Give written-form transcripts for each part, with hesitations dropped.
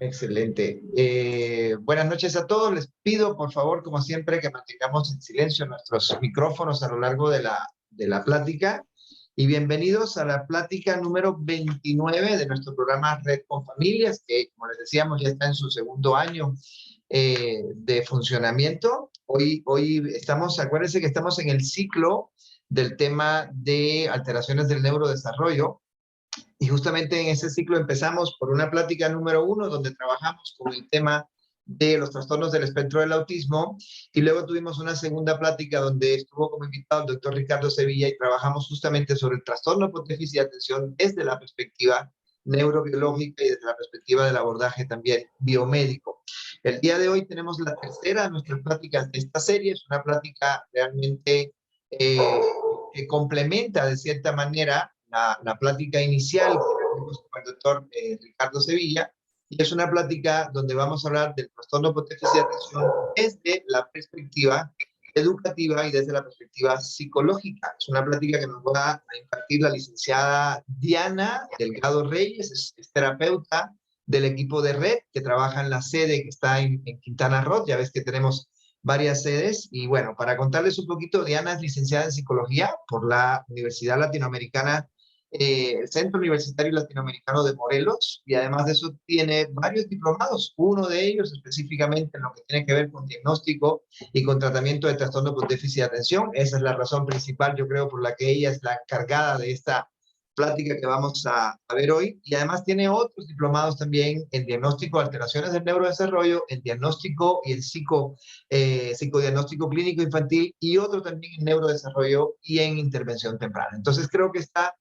Excelente. Buenas noches a todos. Les pido, por favor, como siempre, que mantengamos en silencio nuestros micrófonos a lo largo de la plática. Y bienvenidos a la plática número 29 de nuestro programa Red con Familias, que, como les decíamos, ya está en su segundo año de funcionamiento. Hoy estamos, acuérdense que estamos en el ciclo del tema de alteraciones del neurodesarrollo. Y justamente en ese ciclo empezamos por una plática número 1, donde trabajamos con el tema de los trastornos del espectro del autismo, y luego tuvimos una segunda plática donde estuvo como invitado el doctor Ricardo Sevilla y trabajamos justamente sobre el trastorno por déficit de atención desde la perspectiva neurobiológica y desde la perspectiva del abordaje también biomédico. El día de hoy tenemos la tercera de nuestras pláticas de esta serie. Es una plática realmente que complementa de cierta manera la plática inicial que tuvimos con el doctor Ricardo Sevilla, y es una plática donde vamos a hablar del trastorno por déficit de atención desde la perspectiva educativa y desde la perspectiva psicológica. Es una plática que nos va a impartir la licenciada Diana Delgado Reyes, es terapeuta del equipo de Red, que trabaja en la sede que está en Quintana Roo. Ya ves que tenemos varias sedes. Y bueno, para contarles un poquito, Diana es licenciada en psicología por la Universidad Latinoamericana, el Centro Universitario Latinoamericano de Morelos, y además de eso tiene varios diplomados, uno de ellos específicamente en lo que tiene que ver con diagnóstico y con tratamiento de trastorno por déficit de atención. Esa es la razón principal, yo creo, por la que ella es la encargada de esta plática que vamos a ver hoy, y además tiene otros diplomados también en diagnóstico de alteraciones del neurodesarrollo, en diagnóstico y en psicodiagnóstico clínico infantil, y otro también en neurodesarrollo y en intervención temprana. Entonces creo que está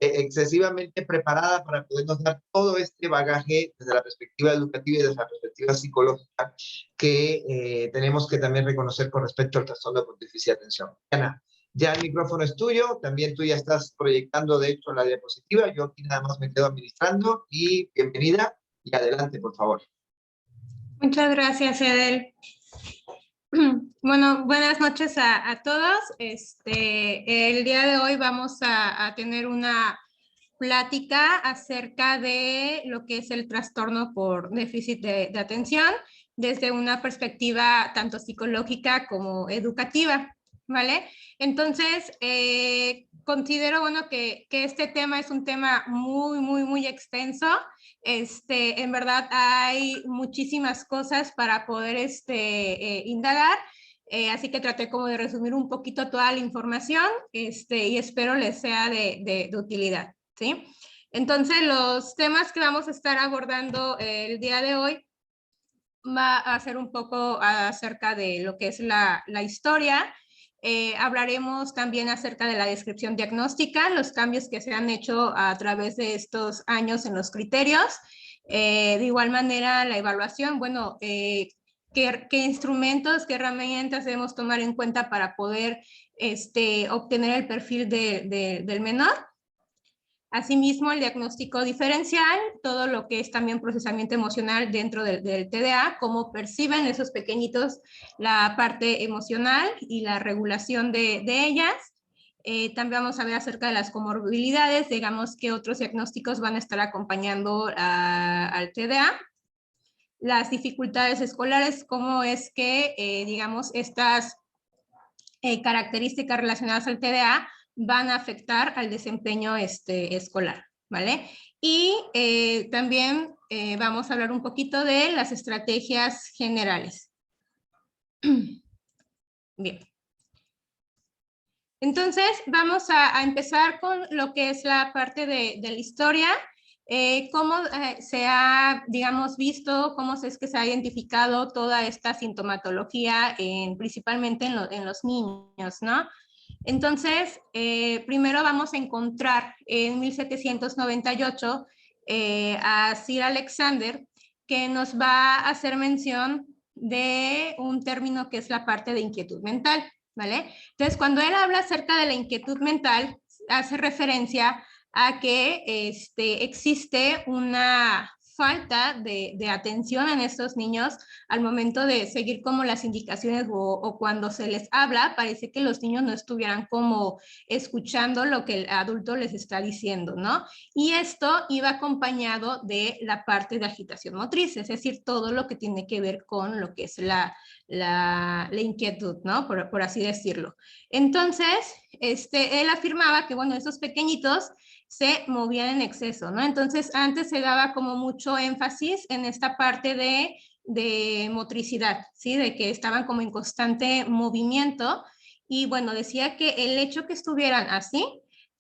excesivamente preparada para podernos dar todo este bagaje desde la perspectiva educativa y desde la perspectiva psicológica que tenemos que también reconocer con respecto al trastorno por déficit de atención. Ana, ya el micrófono es tuyo, también tú ya estás proyectando de hecho la diapositiva, yo aquí nada más me quedo administrando, y bienvenida y adelante, por favor. Muchas gracias, Edel. Bueno, buenas noches a todos. El día de hoy vamos a tener una plática acerca de lo que es el trastorno por déficit de atención desde una perspectiva tanto psicológica como educativa, ¿vale? Entonces, considero, bueno, que este tema es un tema muy extenso. En verdad hay muchísimas cosas para poder indagar, así que traté como de resumir un poquito toda la información, y espero les sea de utilidad, ¿sí? Entonces, los temas que vamos a estar abordando el día de hoy va a ser un poco acerca de lo que es la historia. Hablaremos también acerca de la descripción diagnóstica, los cambios que se han hecho a través de estos años en los criterios. De igual manera, la evaluación, bueno, qué instrumentos, qué herramientas debemos tomar en cuenta para poder obtener el perfil del menor. Asimismo, el diagnóstico diferencial, todo lo que es también procesamiento emocional dentro del TDA, cómo perciben esos pequeñitos la parte emocional y la regulación de ellas. También vamos a ver acerca de las comorbilidades, digamos que otros diagnósticos van a estar acompañando al TDA. Las dificultades escolares, cómo es que, digamos, estas características relacionadas al TDA van a afectar al desempeño escolar, ¿vale? Y también vamos a hablar un poquito de las estrategias generales. Bien. Entonces, vamos a empezar con lo que es la parte de la historia. Cómo se ha, digamos, visto, cómo es que se ha identificado toda esta sintomatología, principalmente en los niños, ¿no? Entonces, primero vamos a encontrar en 1798 a Sir Alexander, que nos va a hacer mención de un término que es la parte de inquietud mental, ¿vale? Entonces, cuando él habla acerca de la inquietud mental, hace referencia a que existe una falta de atención en estos niños al momento de seguir como las indicaciones o cuando se les habla, parece que los niños no estuvieran como escuchando lo que el adulto les está diciendo, ¿no? Y esto iba acompañado de la parte de agitación motriz, es decir, todo lo que tiene que ver con lo que es la inquietud, ¿no? Por así decirlo. Entonces, él afirmaba que, bueno, esos pequeñitos se movían en exceso, ¿no? Entonces, antes se daba como mucho énfasis en esta parte de motricidad, ¿sí? De que estaban como en constante movimiento y, bueno, decía que el hecho que estuvieran así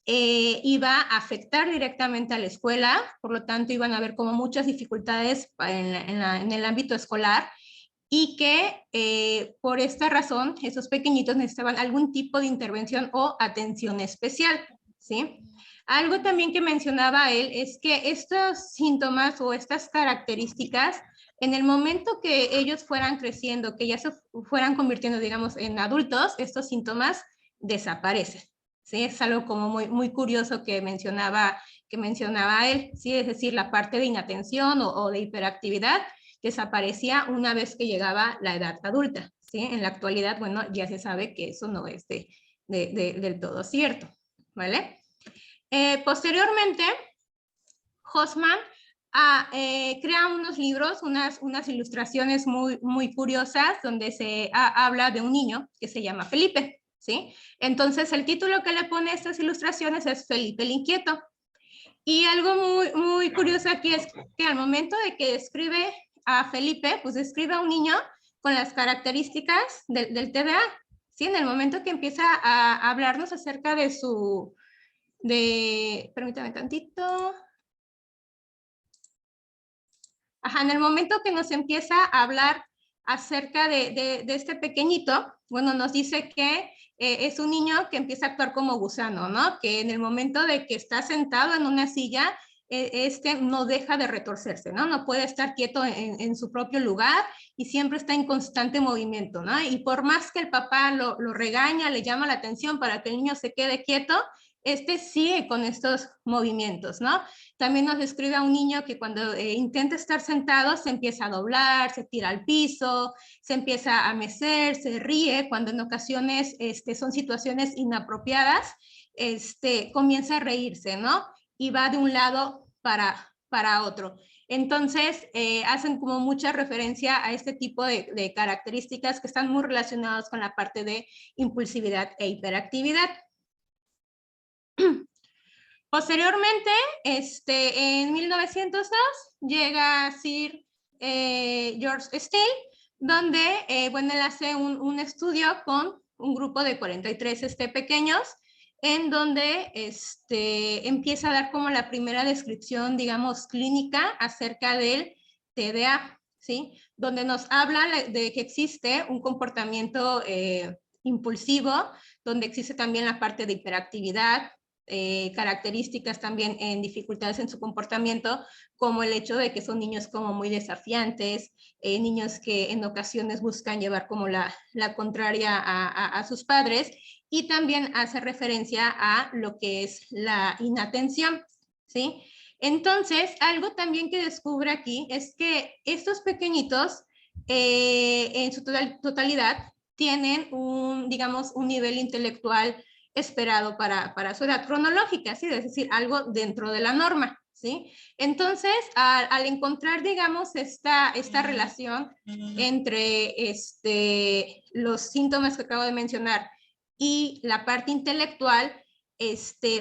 iba a afectar directamente a la escuela, por lo tanto, iban a haber como muchas dificultades en el ámbito escolar y que por esta razón esos pequeñitos necesitaban algún tipo de intervención o atención especial, ¿sí? Algo también que mencionaba él es que estos síntomas o estas características, en el momento que ellos fueran creciendo, que ya se fueran convirtiendo, digamos, en adultos, estos síntomas desaparecen, ¿sí? Es algo como muy curioso que mencionaba él, ¿sí? Es decir, la parte de inatención o de hiperactividad desaparecía una vez que llegaba la edad adulta, ¿sí? En la actualidad, bueno, ya se sabe que eso no es del todo cierto, ¿vale? Posteriormente, Hosman crea unos libros, unas ilustraciones muy curiosas donde se habla de un niño que se llama Felipe, ¿sí? Entonces, el título que le pone a estas ilustraciones es Felipe el Inquieto. Y algo muy curioso aquí es que al momento de que escribe a Felipe, pues describe a un niño con las características del TDA, ¿sí? En el momento que empieza a hablarnos acerca de permítame tantito. Ajá, en el momento que nos empieza a hablar acerca de este pequeñito, bueno, nos dice que es un niño que empieza a actuar como gusano, ¿no? Que en el momento de que está sentado en una silla, no deja de retorcerse, ¿no? No puede estar quieto en su propio lugar y siempre está en constante movimiento, ¿no? Y por más que el papá lo regaña, le llama la atención para que el niño se quede quieto, sigue con estos movimientos, ¿no? También nos describe a un niño que cuando intenta estar sentado se empieza a doblar, se tira al piso, se empieza a mecer, se ríe, cuando en ocasiones son situaciones inapropiadas, comienza a reírse, ¿no? Y va de un lado para otro. Entonces, hacen como mucha referencia a este tipo de características que están muy relacionadas con la parte de impulsividad e hiperactividad. Posteriormente, en 1902, llega Sir George Steele, donde, bueno, él hace un estudio con un grupo de 43 pequeños, en donde empieza a dar como la primera descripción, digamos, clínica acerca del TDA, ¿sí? Donde nos habla de que existe un comportamiento impulsivo, donde existe también la parte de hiperactividad, características también en dificultades en su comportamiento, como el hecho de que son niños como muy desafiantes, niños que en ocasiones buscan llevar como la contraria a sus padres, y también hace referencia a lo que es la inatención, ¿sí? Entonces, algo también que descubre aquí es que estos pequeñitos, en su totalidad, tienen digamos, un nivel intelectual esperado para su edad cronológica, ¿sí? Es decir, algo dentro de la norma, ¿sí? Entonces, al encontrar, digamos, esta relación entre los síntomas que acabo de mencionar y la parte intelectual,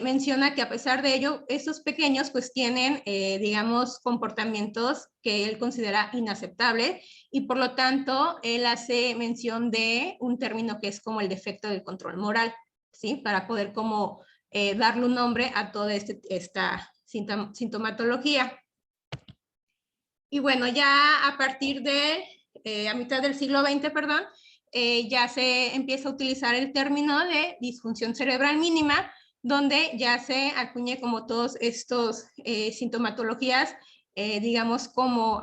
menciona que a pesar de ello, estos pequeños pues tienen, digamos, comportamientos que él considera inaceptables y por lo tanto él hace mención de un término que es como el defecto del control moral, ¿sí? Para poder como darle un nombre a toda esta sintomatología. Y bueno, ya a partir de, a mitad del siglo XX, perdón, ya se empieza a utilizar el término de disfunción cerebral mínima, donde ya se acuñe como todos estos sintomatologías, digamos, como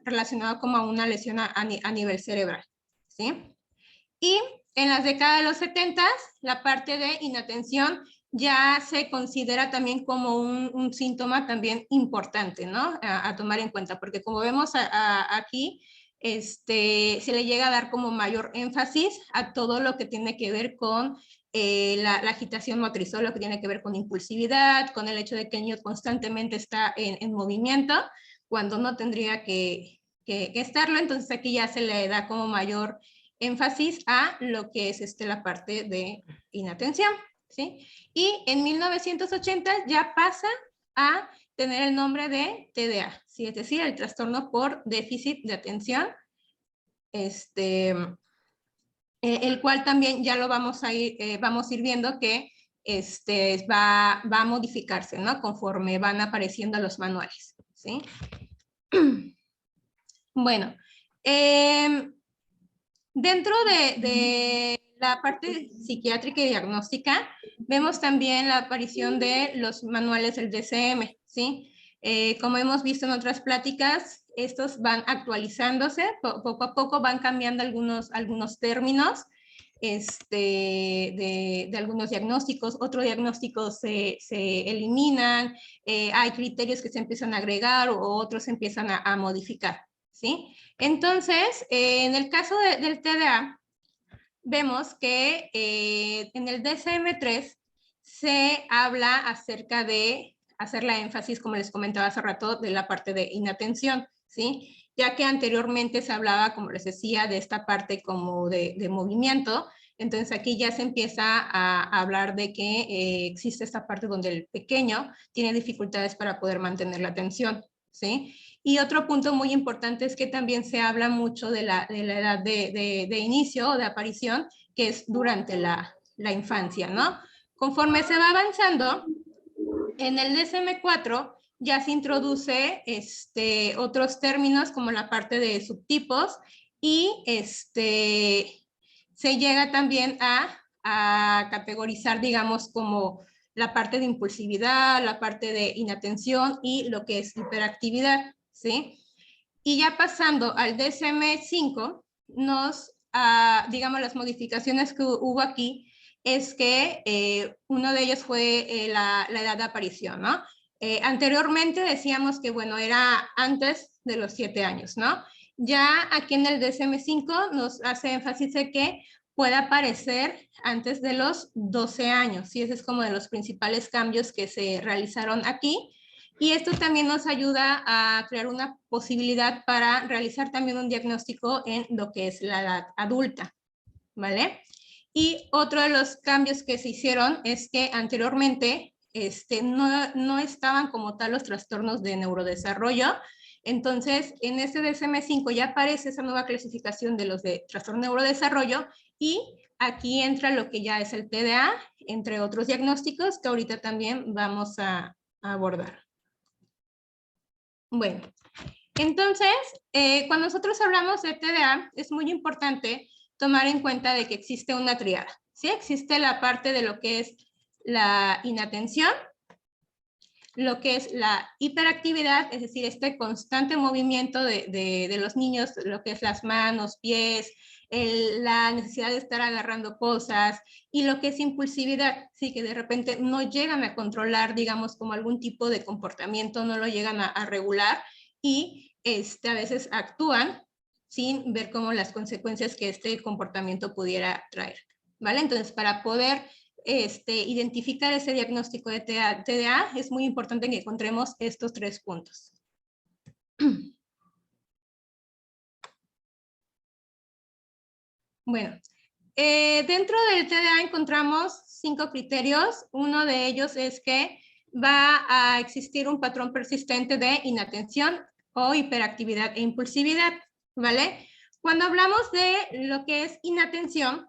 relacionado como a una lesión a nivel cerebral, ¿sí? Y en las décadas de los 70, la parte de inatención ya se considera también como un síntoma también importante, ¿no? A tomar en cuenta, porque como vemos aquí, se le llega a dar como mayor énfasis a todo lo que tiene que ver con la agitación motriz, todo lo que tiene que ver con impulsividad, con el hecho de que el niño constantemente está en movimiento, cuando no tendría que estarlo. Entonces aquí ya se le da como mayor énfasis a lo que es la parte de inatención, ¿sí? Y en 1980 ya pasa a tener el nombre de TDA, ¿sí? Es decir, el trastorno por déficit de atención, el cual también ya lo vamos a ir viendo que va a modificarse, ¿no? Conforme van apareciendo los manuales, ¿sí? Bueno, dentro de la parte psiquiátrica y diagnóstica, vemos también la aparición de los manuales del DSM, ¿sí? Como hemos visto en otras pláticas, estos van actualizándose, poco a poco van cambiando algunos términos de algunos diagnósticos, otros diagnósticos se eliminan, hay criterios que se empiezan a agregar o otros se empiezan a modificar, ¿sí? Entonces, en el caso del TDA, vemos que en el DSM-3 se habla acerca de hacer la énfasis, como les comentaba hace rato, de la parte de inatención, ¿sí? Ya que anteriormente se hablaba, como les decía, de esta parte como de movimiento. Entonces aquí ya se empieza a hablar de que existe esta parte donde el pequeño tiene dificultades para poder mantener la atención, ¿sí? Y otro punto muy importante es que también se habla mucho de la edad de inicio o de aparición, que es durante la infancia, ¿no? Conforme se va avanzando, en el DSM-4 ya se introduce otros términos como la parte de subtipos y se llega también a categorizar, digamos, como la parte de impulsividad, la parte de inatención y lo que es hiperactividad, ¿sí? Y ya pasando al DSM-5, digamos, las modificaciones que hubo aquí es que uno de ellos fue la edad de aparición, ¿no? Anteriormente decíamos que, bueno, era antes de los 7 años, ¿no? Ya aquí en el DSM-5 nos hace énfasis de que puede aparecer antes de los 12 años, y ese es como de los principales cambios que se realizaron aquí. Y esto también nos ayuda a crear una posibilidad para realizar también un diagnóstico en lo que es la edad adulta, ¿vale? Y otro de los cambios que se hicieron es que anteriormente no estaban como tal los trastornos de neurodesarrollo. Entonces, en este DSM-5 ya aparece esa nueva clasificación de los de trastorno de neurodesarrollo y aquí entra lo que ya es el TDA, entre otros diagnósticos que ahorita también vamos a abordar. Bueno, entonces, cuando nosotros hablamos de TDA, es muy importante tomar en cuenta de que existe una triada, ¿sí? Existe la parte de lo que es la inatención, lo que es la hiperactividad, es decir, este constante movimiento de los niños, lo que es las manos, pies, la necesidad de estar agarrando cosas, y lo que es impulsividad, sí, que de repente no llegan a controlar, digamos, como algún tipo de comportamiento, no lo llegan a regular, y a veces actúan sin ver como las consecuencias que este comportamiento pudiera traer, ¿vale? Entonces, para poder identificar ese diagnóstico de TDA, es muy importante que encontremos estos 3 puntos. Bueno, dentro del TDA encontramos 5 criterios. Uno de ellos es que va a existir un patrón persistente de inatención o hiperactividad e impulsividad, ¿vale? Cuando hablamos de lo que es inatención,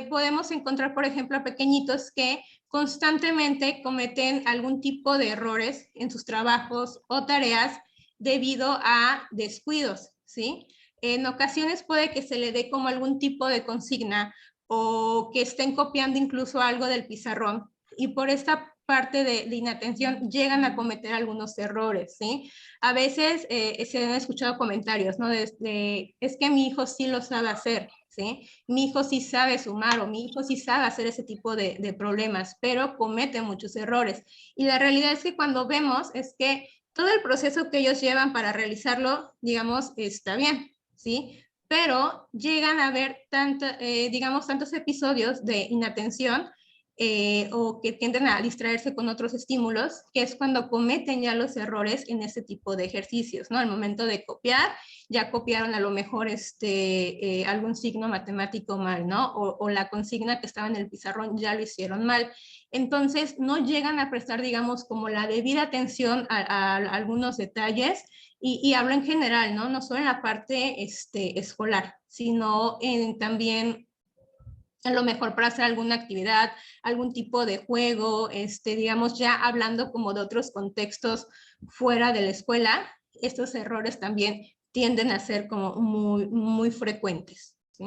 podemos encontrar, por ejemplo, a pequeñitos que constantemente cometen algún tipo de errores en sus trabajos o tareas debido a descuidos, ¿sí? En ocasiones puede que se le dé como algún tipo de consigna o que estén copiando incluso algo del pizarrón, y por esta parte de inatención llegan a cometer algunos errores, ¿sí? A veces se han escuchado comentarios, ¿no? Es que mi hijo sí lo sabe hacer, ¿sí? Mi hijo sí sabe sumar o mi hijo sí sabe hacer ese tipo de problemas, pero comete muchos errores. Y la realidad es que cuando vemos es que todo el proceso que ellos llevan para realizarlo, digamos, está bien, ¿sí? Pero llegan a haber digamos, tantos episodios de inatención o que tienden a distraerse con otros estímulos, que es cuando cometen ya los errores en ese tipo de ejercicios, ¿no? Al momento de copiar, ya copiaron a lo mejor algún signo matemático mal, ¿no? O la consigna que estaba en el pizarrón ya lo hicieron mal. Entonces, no llegan a prestar, digamos, como la debida atención a algunos detalles, y hablo en general, ¿no? No solo en la parte escolar, sino también a lo mejor para hacer alguna actividad, algún tipo de juego, digamos, ya hablando como de otros contextos fuera de la escuela, estos errores también tienden a ser como muy, muy frecuentes, ¿sí?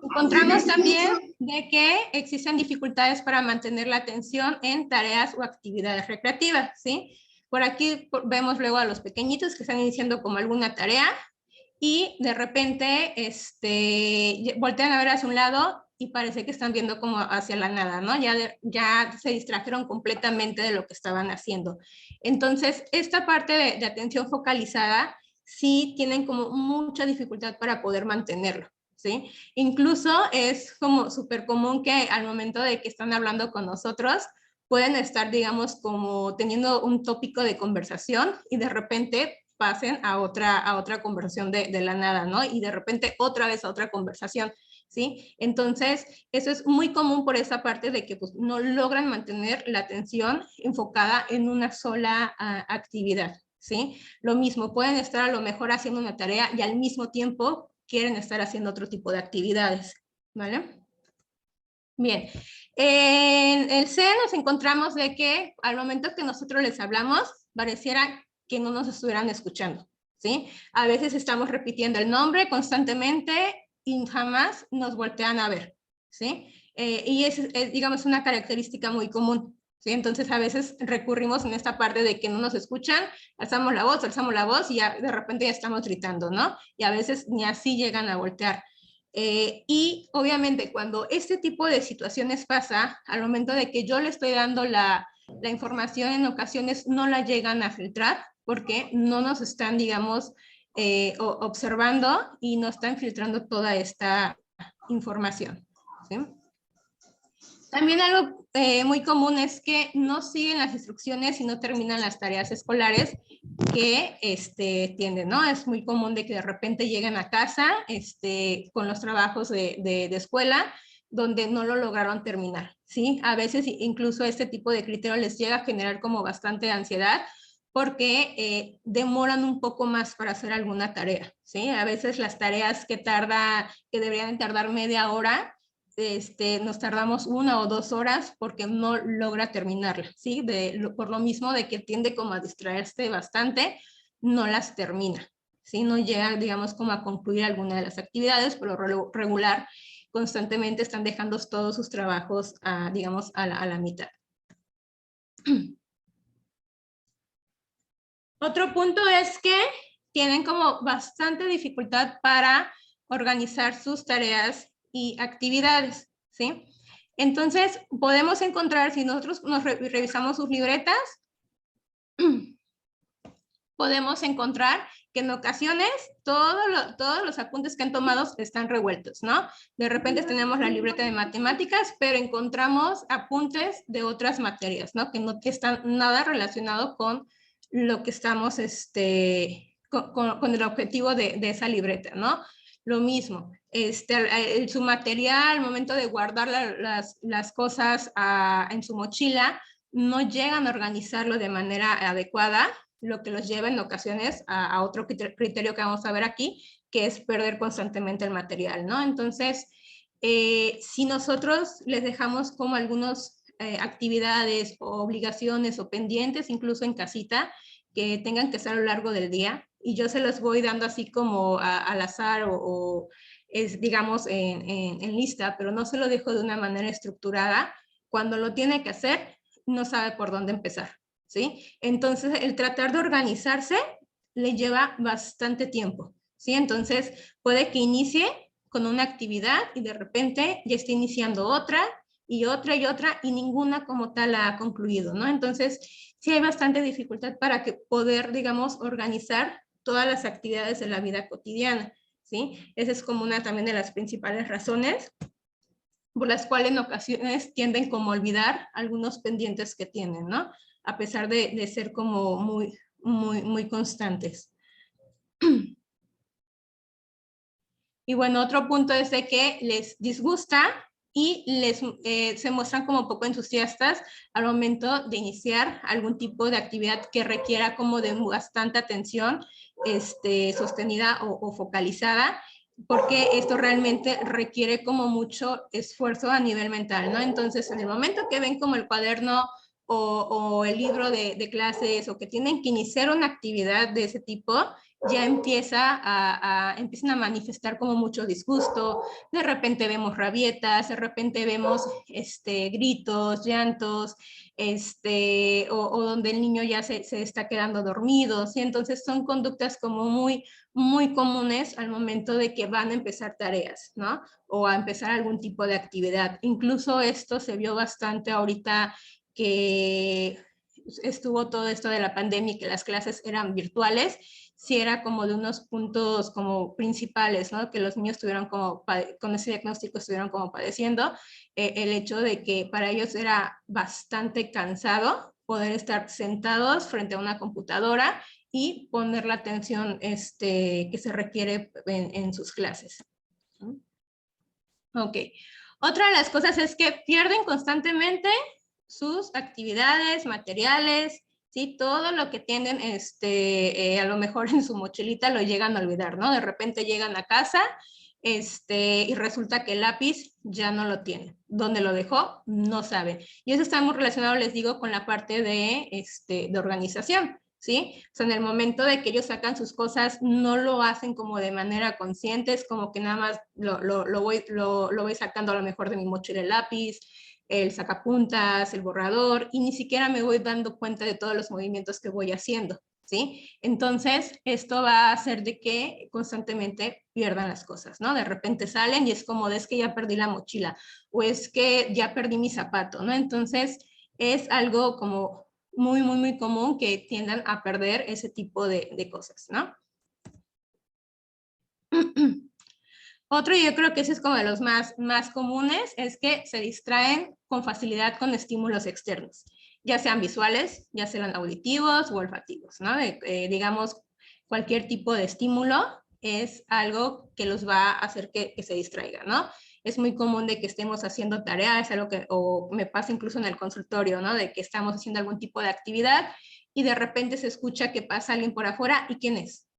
Encontramos también de que existen dificultades para mantener la atención en tareas o actividades recreativas, ¿sí? Por aquí vemos luego a los pequeñitos que están iniciando como alguna tarea y de repente voltean a ver hacia un lado y parece que están viendo como hacia la nada, ¿no? Ya se distrajeron completamente de lo que estaban haciendo. Entonces, esta parte de atención focalizada sí tienen como mucha dificultad para poder mantenerlo, ¿sí? Incluso es como súper común que al momento de que están hablando con nosotros, pueden estar, digamos, como teniendo un tópico de conversación y de repente pasen a otra conversación de la nada, ¿no? Y de repente otra vez a otra conversación, ¿sí? Entonces, eso es muy común por esa parte de que pues, no logran mantener la atención enfocada en una sola actividad, ¿sí? Lo mismo, pueden estar a lo mejor haciendo una tarea y al mismo tiempo quieren estar haciendo otro tipo de actividades, ¿vale? Bien, en el C nos encontramos de que al momento que nosotros les hablamos, pareciera que no nos estuvieran escuchando, ¿sí? A veces estamos repitiendo el nombre constantemente y jamás nos voltean a ver, ¿sí? Y es, digamos, una característica muy común, ¿sí? Entonces a veces recurrimos en esta parte de que no nos escuchan, alzamos la voz y ya de repente ya estamos gritando, ¿no? Y a veces ni así llegan a voltear. Y obviamente cuando este tipo de situaciones pasa, al momento de que yo le estoy dando la información, en ocasiones no la llegan a filtrar porque no nos están, digamos, observando y no están filtrando toda esta información, ¿sí? También algo muy común es que no siguen las instrucciones y no terminan las tareas escolares que tienden, ¿no? Es muy común de que de repente lleguen a casa con los trabajos de escuela donde no lo lograron terminar, ¿sí? A veces incluso este tipo de criterio les llega a generar como bastante ansiedad porque demoran un poco más para hacer alguna tarea, ¿sí? A veces las tareas que deberían tardar media hora, nos tardamos 1 o 2 horas porque no logra terminarla, ¿sí? Por lo mismo de que tiende como a distraerse bastante, no las termina, ¿sí? No llega, digamos, como a concluir alguna de las actividades, pero regular, constantemente están dejando todos sus trabajos, digamos, a la mitad. Otro punto es que tienen como bastante dificultad para organizar sus tareas y actividades, ¿sí? Entonces, podemos encontrar, si nosotros revisamos sus libretas, podemos encontrar que en ocasiones todos los apuntes que han tomado están revueltos, ¿no? De repente tenemos la libreta de matemáticas, pero encontramos apuntes de otras materias, ¿no? Que no están nada relacionado con lo que estamos, con el objetivo de esa libreta, ¿no? Lo mismo, su material, al momento de guardar las cosas en su mochila, no llegan a organizarlo de manera adecuada, lo que los lleva en ocasiones a otro criterio que vamos a ver aquí, que es perder constantemente el material, ¿no? Entonces, si nosotros les dejamos como algunas actividades o obligaciones o pendientes, incluso en casita, que tengan que estar a lo largo del día, y yo se los voy dando así como al azar o digamos, en lista, pero no se lo dejo de una manera estructurada, cuando lo tiene que hacer, no sabe por dónde empezar, ¿sí? Entonces, el tratar de organizarse le lleva bastante tiempo, ¿sí? Entonces, puede que inicie con una actividad y de repente ya esté iniciando otra y otra y otra y ninguna como tal ha concluido, ¿no? Entonces, sí hay bastante dificultad para que poder, digamos, organizar todas las actividades de la vida cotidiana, ¿sí? Esa es como una también de las principales razones por las cuales en ocasiones tienden como a olvidar algunos pendientes que tienen, ¿no? A pesar de ser como muy constantes. Y bueno, otro punto es de que les disgusta y se muestran como poco entusiastas al momento de iniciar algún tipo de actividad que requiera como de bastante atención sostenida o focalizada, porque esto realmente requiere como mucho esfuerzo a nivel mental, ¿no? Entonces, en el momento que ven como el cuaderno o el libro de clases o que tienen que iniciar una actividad de ese tipo, ya empiezan a manifestar como mucho disgusto, de repente vemos rabietas, de repente vemos gritos, llantos, o donde el niño ya se está quedando dormido, ¿sí? Entonces son conductas como muy comunes al momento de que van a empezar tareas, ¿no? O a empezar algún tipo de actividad. Incluso esto se vio bastante ahorita que estuvo todo esto de la pandemia y que las clases eran virtuales, sí era como de unos puntos como principales, ¿no? Que los niños estuvieron como, con ese diagnóstico estuvieron como padeciendo, el hecho de que para ellos era bastante cansado poder estar sentados frente a una computadora y poner la atención que se requiere en sus clases. Ok. Otra de las cosas es que pierden constantemente sus actividades, materiales, ¿sí? Todo lo que tienen, a lo mejor en su mochilita lo llegan a olvidar, ¿no? De repente llegan a casa, y resulta que el lápiz ya no lo tienen. ¿Dónde lo dejó? No saben. Y eso está muy relacionado, les digo, con la parte de organización, ¿sí? O sea, en el momento de que ellos sacan sus cosas, no lo hacen como de manera consciente, es como que nada más lo voy sacando a lo mejor de mi mochila el lápiz, el sacapuntas, el borrador, y ni siquiera me voy dando cuenta de todos los movimientos que voy haciendo, ¿sí? Entonces, esto va a hacer de que constantemente pierdan las cosas, ¿no? De repente salen y es como, es que ya perdí la mochila, o es que ya perdí mi zapato, ¿no? Entonces, es algo como muy común que tiendan a perder ese tipo de cosas, ¿no? Otro, y yo creo que ese es como de los más comunes, es que se distraen con facilidad con estímulos externos, ya sean visuales, ya sean auditivos o olfativos, ¿no? Digamos, cualquier tipo de estímulo es algo que los va a hacer que se distraigan, ¿no? Es muy común de que estemos haciendo tareas, algo que, o me pasa incluso en el consultorio, ¿no? De que estamos haciendo algún tipo de actividad y de repente se escucha que pasa alguien por afuera, ¿y quién es?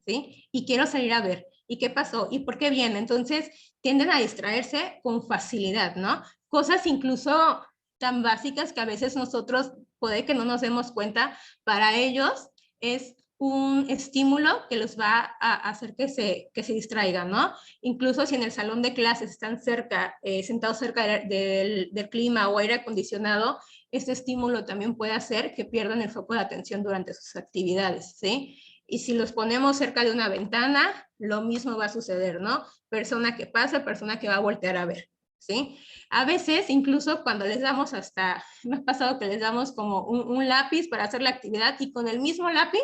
¿Sí? Y quiero salir a ver, ¿y qué pasó? ¿Y por qué viene? Entonces, tienden a distraerse con facilidad, ¿no? Cosas incluso tan básicas que a veces nosotros puede que no nos demos cuenta, para ellos es un estímulo que los va a hacer que se distraigan, ¿no? Incluso si en el salón de clases están cerca, sentados cerca del clima o aire acondicionado, este estímulo también puede hacer que pierdan el foco de atención durante sus actividades, ¿sí? Y si los ponemos cerca de una ventana, lo mismo va a suceder, ¿no? Persona que pasa, persona que va a voltear a ver, ¿sí? A veces, incluso cuando les damos me ha pasado que les damos como un lápiz para hacer la actividad y con el mismo lápiz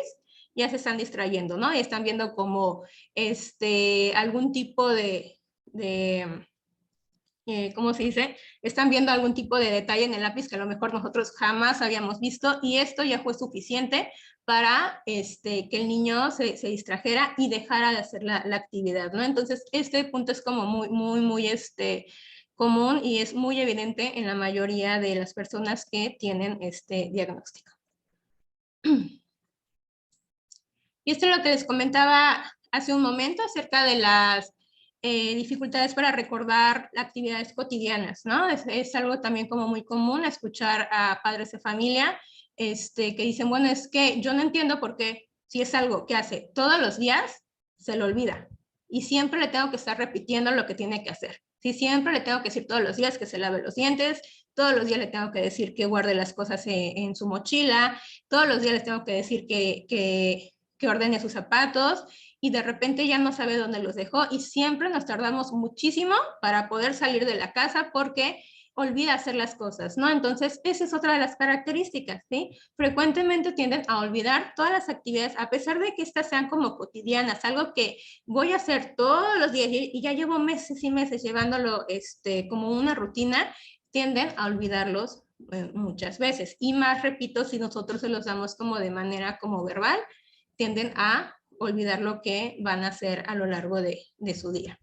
ya se están distrayendo, ¿no? Y están viendo como algún tipo ¿cómo se dice? Están viendo algún tipo de detalle en el lápiz que a lo mejor nosotros jamás habíamos visto y esto ya fue suficiente para que el niño se distrajera y dejara de hacer la actividad, ¿no? Entonces, este punto es como muy común y es muy evidente en la mayoría de las personas que tienen este diagnóstico. Y esto es lo que les comentaba hace un momento acerca de las dificultades para recordar actividades cotidianas, ¿no? Es algo también como muy común escuchar a padres de familia que dicen, bueno, es que yo no entiendo por qué si es algo que hace todos los días, se lo olvida, y siempre le tengo que estar repitiendo lo que tiene que hacer. Sí, siempre le tengo que decir todos los días que se lave los dientes, todos los días le tengo que decir que guarde las cosas en su mochila, todos los días le tengo que decir que ordene sus zapatos, y de repente ya no sabe dónde los dejó, y siempre nos tardamos muchísimo para poder salir de la casa porque olvida hacer las cosas, ¿no? Entonces, esa es otra de las características, ¿sí? Frecuentemente tienden a olvidar todas las actividades, a pesar de que estas sean como cotidianas, algo que voy a hacer todos los días, y ya llevo meses y meses llevándolo como una rutina, tienden a olvidarlos muchas veces. Y más, repito, si nosotros se los damos como de manera como verbal, tienden a olvidar lo que van a hacer a lo largo de su día.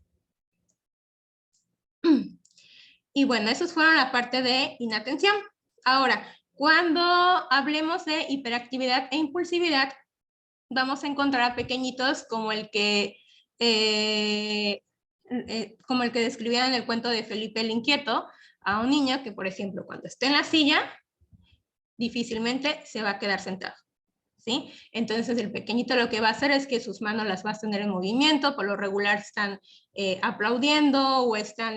Y bueno, esos fueron la parte de inatención. Ahora, cuando hablemos de hiperactividad e impulsividad, vamos a encontrar a pequeñitos como el que describían en el cuento de Felipe el Inquieto, a un niño que, por ejemplo, cuando esté en la silla, difícilmente se va a quedar sentado, ¿sí? Entonces el pequeñito lo que va a hacer es que sus manos las va a tener en movimiento, por lo regular están aplaudiendo o están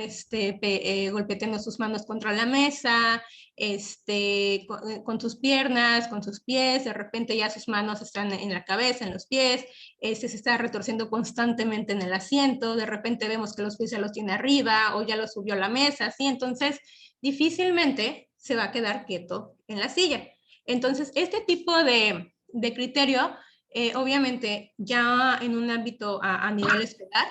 golpeteando sus manos contra la mesa, con sus piernas, con sus pies, de repente ya sus manos están en la cabeza, en los pies, se está retorciendo constantemente en el asiento, de repente vemos que los pies ya los tiene arriba o ya los subió a la mesa, ¿sí? Entonces difícilmente se va a quedar quieto en la silla. Entonces este tipo de criterio, obviamente ya en un ámbito a nivel escolar,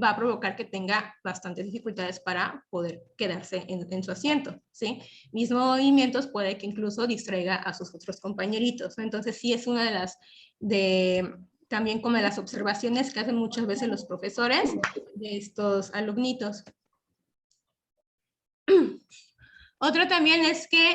va a provocar que tenga bastantes dificultades para poder quedarse en su asiento, ¿sí? Mismos movimientos puede que incluso distraiga a sus otros compañeritos, ¿no? Entonces sí es una de las, también como de las observaciones que hacen muchas veces los profesores de estos alumnitos. Otro también es que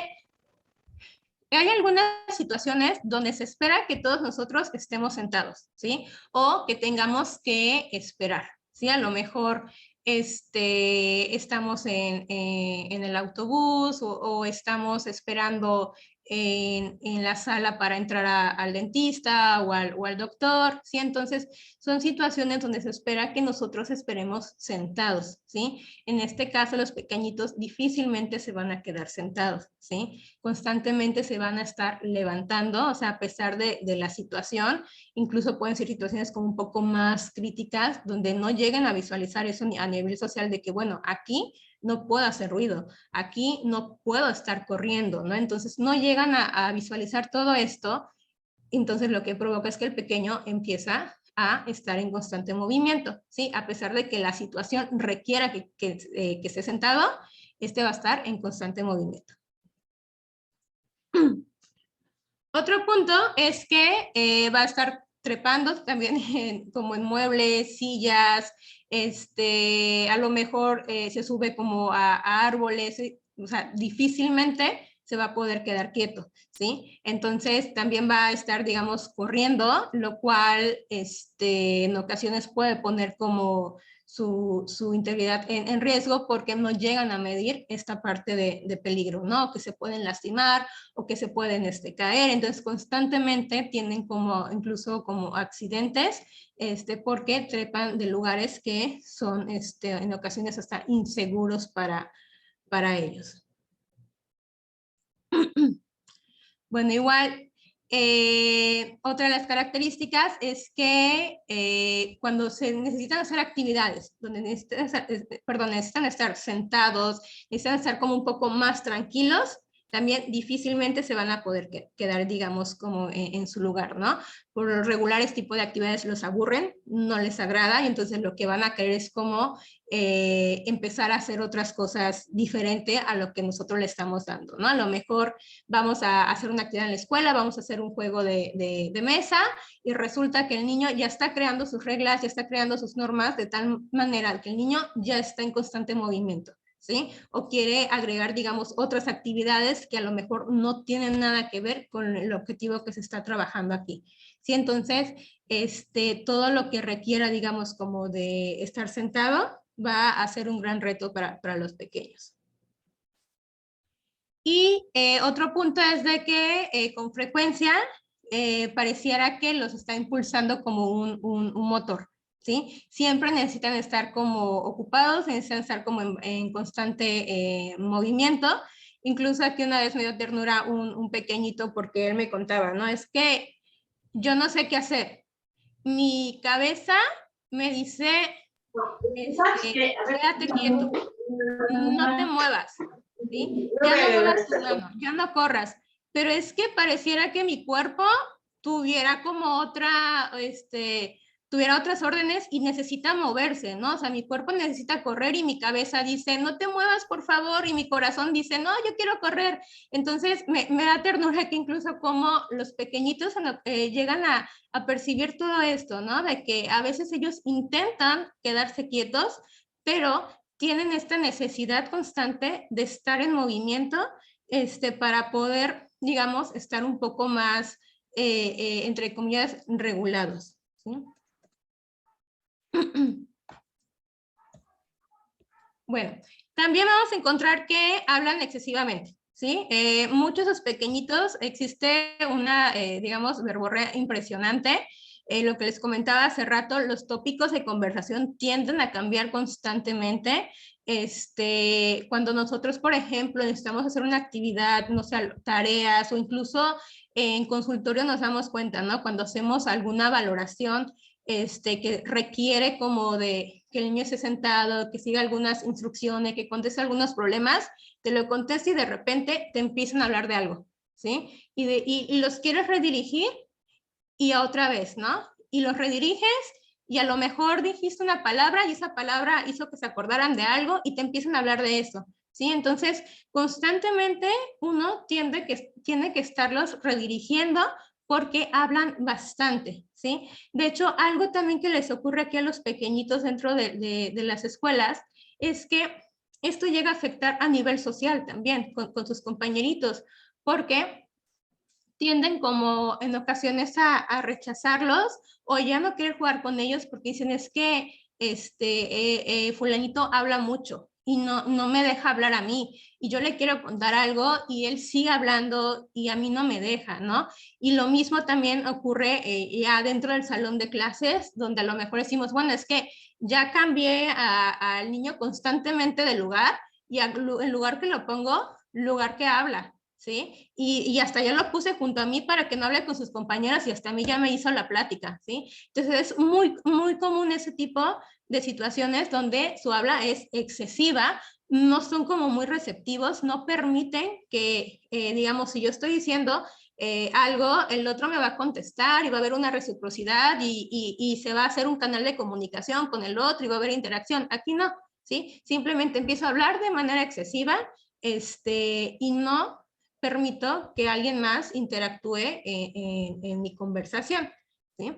hay algunas situaciones donde se espera que todos nosotros estemos sentados, ¿sí? O que tengamos que esperar, ¿sí? A lo mejor estamos en el autobús o estamos esperando en la sala para entrar al dentista o al doctor, ¿sí? Entonces, son situaciones donde se espera que nosotros esperemos sentados, ¿sí? En este caso, los pequeñitos difícilmente se van a quedar sentados, ¿sí? Constantemente se van a estar levantando, o sea, a pesar de la situación, incluso pueden ser situaciones como un poco más críticas, donde no llegan a visualizar eso a nivel social de que, bueno, aquí no puedo hacer ruido, aquí no puedo estar corriendo, ¿no? Entonces no llegan a visualizar todo esto, entonces lo que provoca es que el pequeño empieza a estar en constante movimiento, ¿sí? A pesar de que la situación requiera que esté sentado, va a estar en constante movimiento. Otro punto es que va a estar trepando también como en muebles, sillas, a lo mejor se sube como a árboles, o sea, difícilmente se va a poder quedar quieto, ¿sí? Entonces también va a estar, digamos, corriendo, lo cual en ocasiones puede poner como su integridad en riesgo porque no llegan a medir esta parte de peligro, ¿no? Que se pueden lastimar o que se pueden caer, entonces constantemente tienen como incluso como accidentes porque trepan de lugares que son en ocasiones hasta inseguros para ellos. Bueno, igual, otra de las características es que cuando se necesitan hacer actividades, donde necesitan estar sentados, necesitan estar como un poco más tranquilos, también difícilmente se van a poder quedar, digamos, como en su lugar, ¿no? Por lo regular, este tipo de actividades los aburren, no les agrada, y entonces lo que van a querer es como empezar a hacer otras cosas diferente a lo que nosotros le estamos dando, ¿no? A lo mejor vamos a hacer una actividad en la escuela, vamos a hacer un juego de mesa, y resulta que el niño ya está creando sus reglas, ya está creando sus normas, de tal manera que el niño ya está en constante movimiento, ¿sí? O quiere agregar, digamos, otras actividades que a lo mejor no tienen nada que ver con el objetivo que se está trabajando aquí, ¿sí? Entonces, todo lo que requiera, digamos, como de estar sentado, va a ser un gran reto para los pequeños. Y otro punto es de que con frecuencia pareciera que los está impulsando como un motor, ¿sí? Siempre necesitan estar como ocupados, necesitan estar como en constante movimiento. Incluso aquí una vez me dio ternura un pequeñito porque él me contaba, ¿no? Es que yo no sé qué hacer. Mi cabeza me dice, quédate quieto, no te muevas, ¿sí? Ya no muevas tu mano, ya no corras. Pero es que pareciera que mi cuerpo tuviera como tuviera otras órdenes y necesita moverse, ¿no? O sea, mi cuerpo necesita correr y mi cabeza dice, no te muevas, por favor, y mi corazón dice, no, yo quiero correr. Entonces, me da ternura que incluso como los pequeñitos llegan a percibir todo esto, ¿no? De que a veces ellos intentan quedarse quietos, pero tienen esta necesidad constante de estar en movimiento para poder, digamos, estar un poco más, entre comillas, regulados, ¿sí? Bueno, también vamos a encontrar que hablan excesivamente, ¿sí? Muchos de los pequeñitos existe una, digamos, verborrea impresionante. Lo que les comentaba hace rato, los tópicos de conversación tienden a cambiar constantemente. Cuando nosotros, por ejemplo, necesitamos hacer una actividad, no sé, tareas o incluso en consultorio nos damos cuenta, ¿no? Cuando hacemos alguna valoración que requiere como de que el niño esté sentado, que siga algunas instrucciones, que conteste algunos problemas, te lo conteste y de repente te empiezan a hablar de algo, ¿sí? Y los quieres redirigir y otra vez, ¿no? Y los rediriges y a lo mejor dijiste una palabra y esa palabra hizo que se acordaran de algo y te empiezan a hablar de eso, ¿sí? Entonces, constantemente uno tiene que estarlos redirigiendo porque hablan bastante, ¿sí? De hecho, algo también que les ocurre aquí a los pequeñitos dentro de las escuelas es que esto llega a afectar a nivel social también con sus compañeritos, porque tienden como en ocasiones a rechazarlos o ya no querer jugar con ellos porque dicen es que fulanito habla mucho y no me deja hablar a mí y yo le quiero contar algo y él sigue hablando y a mí no me deja, ¿no? Y lo mismo también ocurre ya dentro del salón de clases donde a lo mejor decimos, bueno, es que ya cambié al niño constantemente de lugar y en lugar que lo pongo, lugar que habla. ¿Sí? Y hasta yo lo puse junto a mí para que no hable con sus compañeras y hasta a mí ya me hizo la plática, ¿sí? Entonces es muy, muy común ese tipo de situaciones donde su habla es excesiva, no son como muy receptivos, no permiten que, digamos, si yo estoy diciendo algo, el otro me va a contestar y va a haber una reciprocidad y se va a hacer un canal de comunicación con el otro y va a haber interacción. Aquí no, ¿sí? Simplemente empiezo a hablar de manera excesiva y no permito que alguien más interactúe en mi conversación, ¿sí?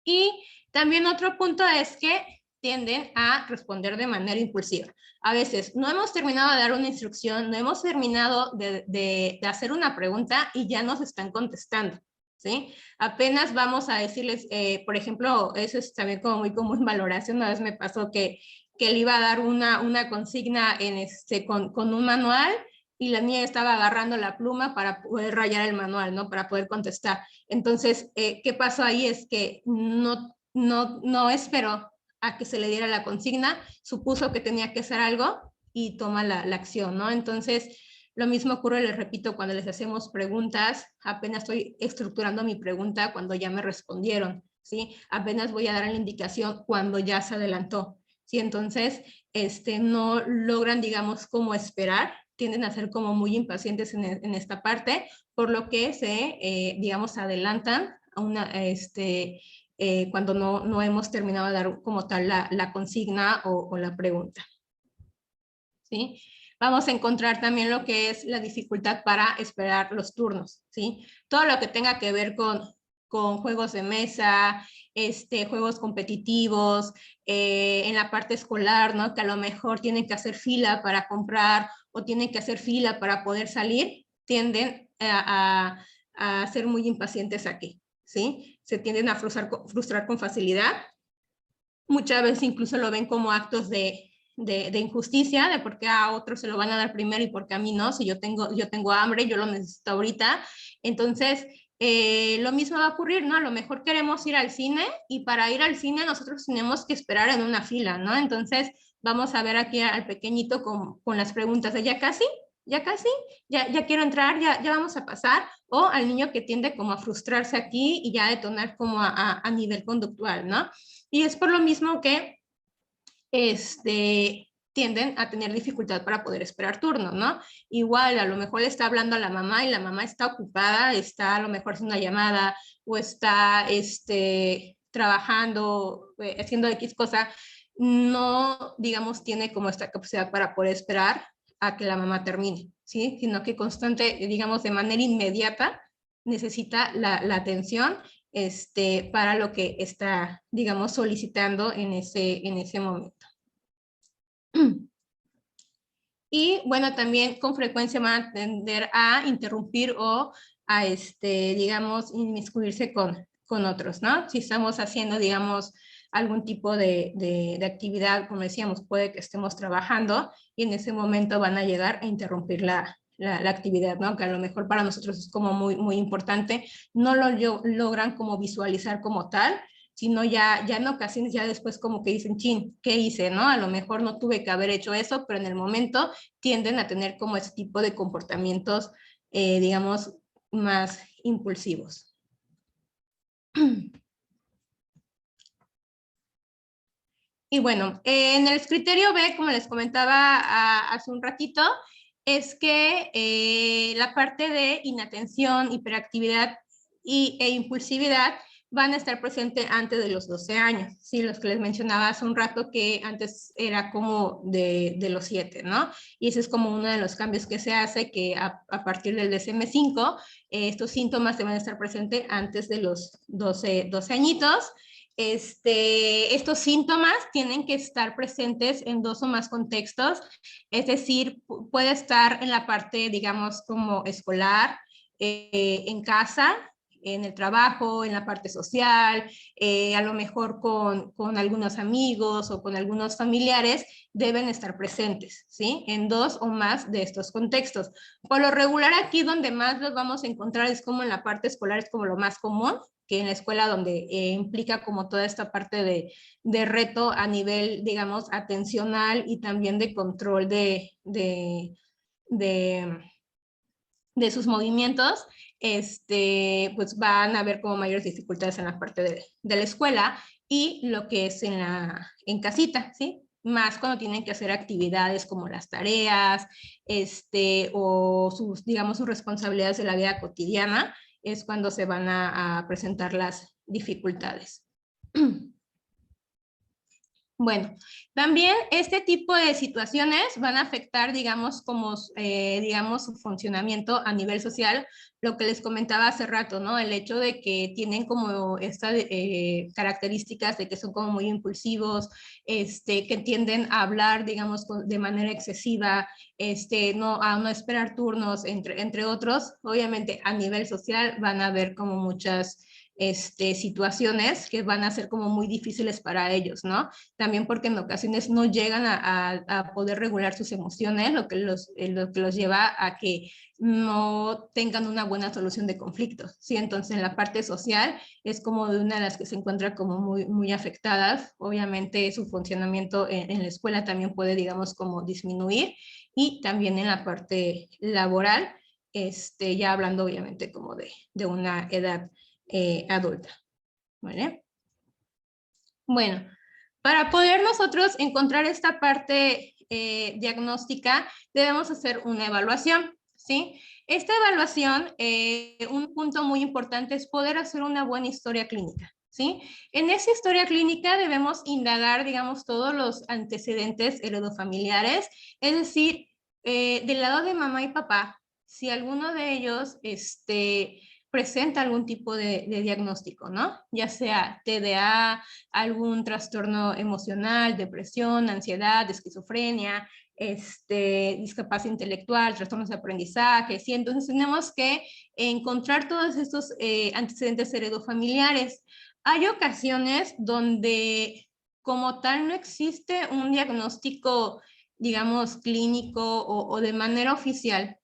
Y también otro punto es que tienden a responder de manera impulsiva. A veces no hemos terminado de dar una instrucción, no hemos terminado de hacer una pregunta y ya nos están contestando, ¿sí? Apenas vamos a decirles, por ejemplo, eso es también como muy común en valoración. Una vez me pasó que le iba a dar una consigna con un manual y la niña estaba agarrando la pluma para poder rayar el manual, ¿no? Para poder contestar. Entonces, ¿qué pasó ahí? Es que no esperó a que se le diera la consigna, supuso que tenía que hacer algo y toma la acción, ¿no? Entonces, lo mismo ocurre, les repito, cuando les hacemos preguntas, apenas estoy estructurando mi pregunta cuando ya me respondieron, ¿sí? Apenas voy a dar la indicación cuando ya se adelantó, ¿sí? Entonces, no logran, digamos, como esperar, tienden a ser como muy impacientes en esta parte, por lo que digamos, adelantan a cuando no hemos terminado de dar como tal la consigna o la pregunta. ¿Sí? Vamos a encontrar también lo que es la dificultad para esperar los turnos, ¿sí? Todo lo que tenga que ver con juegos de mesa, juegos competitivos, en la parte escolar, ¿no? Que a lo mejor tienen que hacer fila para comprar o tienen que hacer fila para poder salir, tienden a ser muy impacientes aquí, ¿sí? Se tienden a frustrar con facilidad. Muchas veces incluso lo ven como actos de injusticia, de por qué a otros se lo van a dar primero y por qué a mí no, si yo tengo hambre, yo lo necesito ahorita. Entonces, lo mismo va a ocurrir, ¿no? A lo mejor queremos ir al cine y para ir al cine nosotros tenemos que esperar en una fila, ¿no? Entonces vamos a ver aquí al pequeñito con las preguntas de ¿ya casi? ¿Ya casi? ¿Ya quiero entrar? ¿Ya vamos a pasar? O al niño que tiende como a frustrarse aquí y ya a detonar como a nivel conductual, ¿no? Y es por lo mismo que tienden a tener dificultad para poder esperar turno, ¿no? Igual, a lo mejor le está hablando a la mamá y la mamá está ocupada, está a lo mejor haciendo una llamada o está trabajando, haciendo X cosa, no, digamos, tiene como esta capacidad para poder esperar a que la mamá termine, ¿sí? Sino que constante, digamos, de manera inmediata, necesita la atención para lo que está, digamos, solicitando en ese momento. Y bueno, también con frecuencia van a tender a interrumpir o a, digamos, inmiscuirse con otros, ¿no? Si estamos haciendo, digamos, algún tipo de actividad, como decíamos, puede que estemos trabajando y en ese momento van a llegar a interrumpir la actividad, ¿no? Que a lo mejor para nosotros es como muy, muy importante, no lo logran como visualizar como tal, sino ya en ocasiones ya después como que dicen, chin, ¿qué hice? ¿No? A lo mejor no tuve que haber hecho eso, pero en el momento tienden a tener como ese tipo de comportamientos, digamos, más impulsivos. Y bueno, en el criterio B, como les comentaba hace un ratito, es que la parte de inatención, hiperactividad e impulsividad van a estar presentes antes de los 12 años, ¿sí? Los que les mencionaba hace un rato que antes era como de los 7, ¿no? Y ese es como uno de los cambios que se hace, que a partir del DSM-5, estos síntomas deben estar presentes antes de los 12 añitos. Estos síntomas tienen que estar presentes en 2 o más contextos, es decir, puede estar en la parte, digamos, como escolar, en casa, en el trabajo, en la parte social, a lo mejor con algunos amigos o con algunos familiares, deben estar presentes, ¿sí? En 2 o más de estos contextos. Por lo regular aquí donde más los vamos a encontrar es como en la parte escolar, es como lo más común, que en la escuela donde implica como toda esta parte de reto a nivel, digamos, atencional y también de control de sus movimientos, pues van a haber como mayores dificultades en la parte de la escuela y lo que es en casita, ¿sí? Más cuando tienen que hacer actividades como las tareas, o digamos, sus responsabilidades de la vida cotidiana, es cuando se van a presentar las dificultades. Bueno, también este tipo de situaciones van a afectar, digamos, digamos, su funcionamiento a nivel social, lo que les comentaba hace rato, ¿no? El hecho de que tienen como estas características de que son como muy impulsivos, que tienden a hablar, digamos, de manera excesiva, a no esperar turnos, entre otros. Obviamente, a nivel social van a haber como muchas situaciones que van a ser como muy difíciles para ellos, ¿no? También porque en ocasiones no llegan a poder regular sus emociones, lo que los lleva a que no tengan una buena solución de conflictos, ¿sí? Entonces en la parte social es como de una de las que se encuentra como muy, muy afectadas. Obviamente su funcionamiento en la escuela también puede, digamos, como disminuir, y también en la parte laboral, ya hablando obviamente como de una edad adulta, ¿vale? Bueno, para poder nosotros encontrar esta parte diagnóstica, debemos hacer una evaluación, ¿sí? Esta evaluación, un punto muy importante es poder hacer una buena historia clínica, ¿sí? En esa historia clínica debemos indagar, digamos, todos los antecedentes heredofamiliares, es decir, del lado de mamá y papá, si alguno de ellos, presenta algún tipo de diagnóstico, ¿no? Ya sea TDA, algún trastorno emocional, depresión, ansiedad, esquizofrenia, discapacidad intelectual, trastornos de aprendizaje, ¿sí? Entonces tenemos que encontrar todos estos antecedentes heredofamiliares. Hay ocasiones donde como tal no existe un diagnóstico, digamos, clínico o de manera oficial,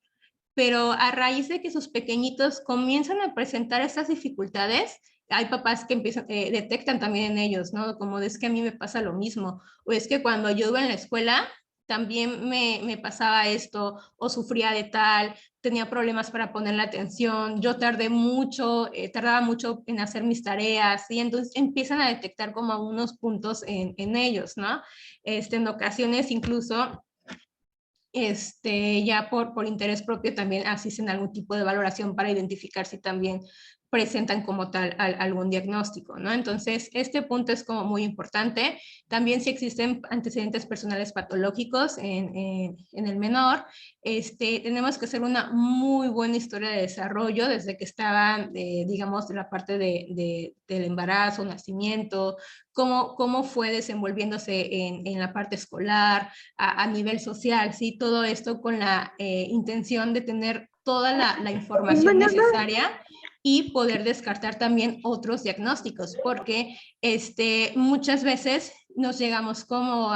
pero a raíz de que sus pequeñitos comienzan a presentar estas dificultades, hay papás que empiezan, detectan también en ellos, ¿no? Como es que a mí me pasa lo mismo, o es que cuando yo iba en la escuela también me pasaba esto, o sufría de tal, tenía problemas para poner la atención, yo tardaba mucho en hacer mis tareas, y entonces empiezan a detectar como algunos puntos en ellos, ¿no? En ocasiones incluso ya por interés propio también asisten a algún tipo de valoración para identificar si también presentan como tal algún diagnóstico, ¿no? Entonces, este punto es como muy importante. También si existen antecedentes personales patológicos en el menor, tenemos que hacer una muy buena historia de desarrollo desde que estaban, digamos, de la parte del embarazo, nacimiento, cómo fue desenvolviéndose en la parte escolar, a nivel social, ¿sí? Todo esto con la intención de tener toda la información necesaria y poder descartar también otros diagnósticos, porque muchas veces nos llegamos como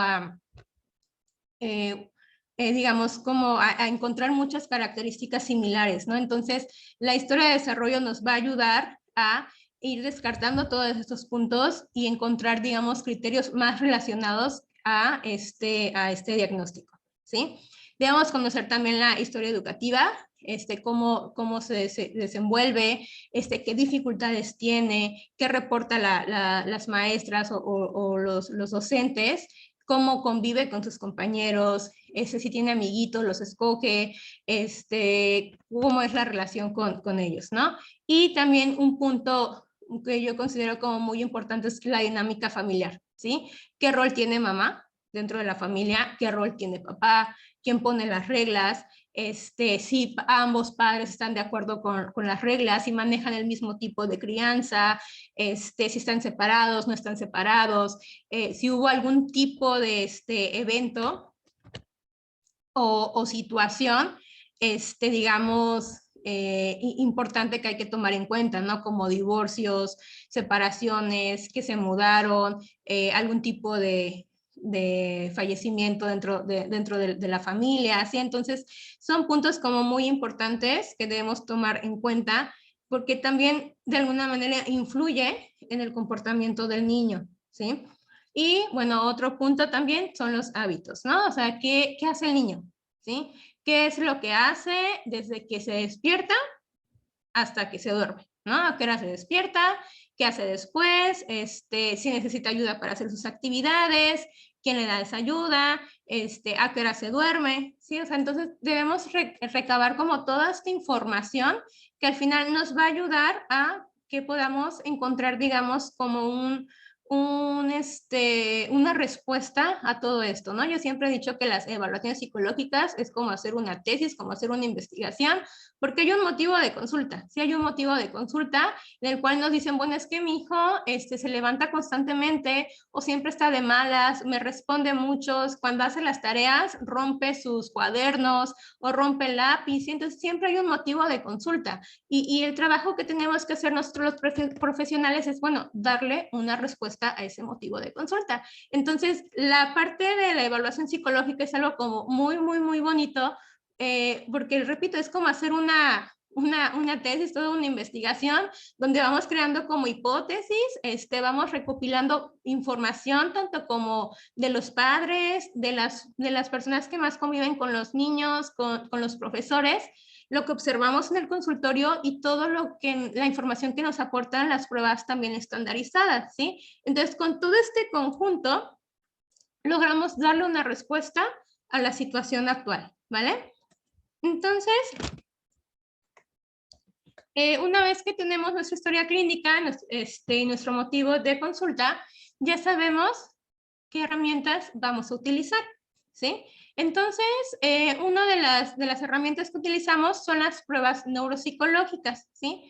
digamos, como a encontrar muchas características similares, ¿no? Entonces, la historia de desarrollo nos va a ayudar a ir descartando todos estos puntos y encontrar, digamos, criterios más relacionados a este diagnóstico, ¿sí? Debemos conocer también la historia educativa, cómo se desenvuelve, qué dificultades tiene, qué reporta las maestras o los docentes, cómo convive con sus compañeros, si tiene amiguitos, los escoge, cómo es la relación con ellos, ¿no? Y también un punto que yo considero como muy importante es la dinámica familiar, ¿sí? ¿Qué rol tiene mamá dentro de la familia? ¿Qué rol tiene papá? ¿Quién pone las reglas? Si ambos padres están de acuerdo con las reglas, si manejan el mismo tipo de crianza, si están separados, no están separados, si hubo algún tipo de evento o situación, digamos, importante que hay que tomar en cuenta, ¿no? Como divorcios, separaciones, que se mudaron, algún tipo de fallecimiento dentro de la familia, ¿sí? Entonces, son puntos como muy importantes que debemos tomar en cuenta porque también de alguna manera influye en el comportamiento del niño, ¿sí? Y bueno, otro punto también son los hábitos, ¿no? O sea, ¿qué hace el niño? ¿Sí? ¿Qué es lo que hace desde que se despierta hasta que se duerme? ¿No? ¿A qué hora se despierta? ¿Qué hace después? Si necesita ayuda para hacer sus actividades, ¿quién le da esa ayuda? ¿A qué hora se duerme? ¿Sí? O sea, entonces debemos recabar como toda esta información que al final nos va a ayudar a que podamos encontrar, digamos, como una respuesta a todo esto, ¿no? Yo siempre he dicho que las evaluaciones psicológicas es como hacer una tesis, como hacer una investigación, porque hay un motivo de consulta, sí hay un motivo de consulta en el cual nos dicen, bueno, es que mi hijo se levanta constantemente o siempre está de malas, me responde muchos, cuando hace las tareas rompe sus cuadernos o rompe el lápiz, entonces siempre hay un motivo de consulta y el trabajo que tenemos que hacer nosotros los profesionales es, bueno, darle una respuesta a ese motivo de consulta. Entonces, la parte de la evaluación psicológica es algo como muy, muy, muy bonito, porque, repito, es como hacer una tesis, toda una investigación, donde vamos creando como hipótesis, vamos recopilando información, tanto como de los padres, de las personas que más conviven con los niños, con los profesores, lo que observamos en el consultorio y todo la información que nos aportan las pruebas también estandarizadas, ¿sí? Entonces, con todo este conjunto, logramos darle una respuesta a la situación actual, ¿vale? Entonces, una vez que tenemos nuestra historia clínica, nuestro motivo de consulta, ya sabemos qué herramientas vamos a utilizar, ¿sí? Entonces, una de las herramientas que utilizamos son las pruebas neuropsicológicas, ¿sí?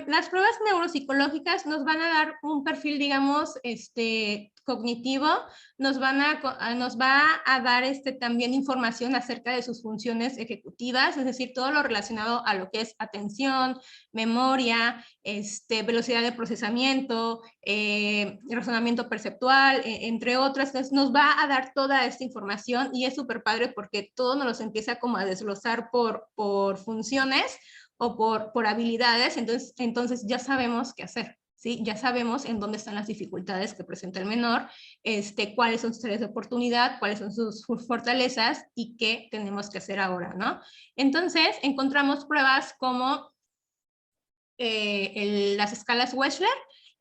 Las pruebas neuropsicológicas nos van a dar un perfil, digamos, cognitivo, nos va a dar también información acerca de sus funciones ejecutivas, es decir, todo lo relacionado a lo que es atención, memoria, velocidad de procesamiento, razonamiento perceptual, entre otras. Entonces nos va a dar toda esta información y es súper padre porque todo nos los empieza como a desglosar por funciones o por habilidades, entonces ya sabemos qué hacer. ¿Sí? Ya sabemos en dónde están las dificultades que presenta el menor, cuáles son sus áreas de oportunidad, cuáles son sus fortalezas y qué tenemos que hacer ahora, ¿no? Entonces, encontramos pruebas como las escalas Wechsler.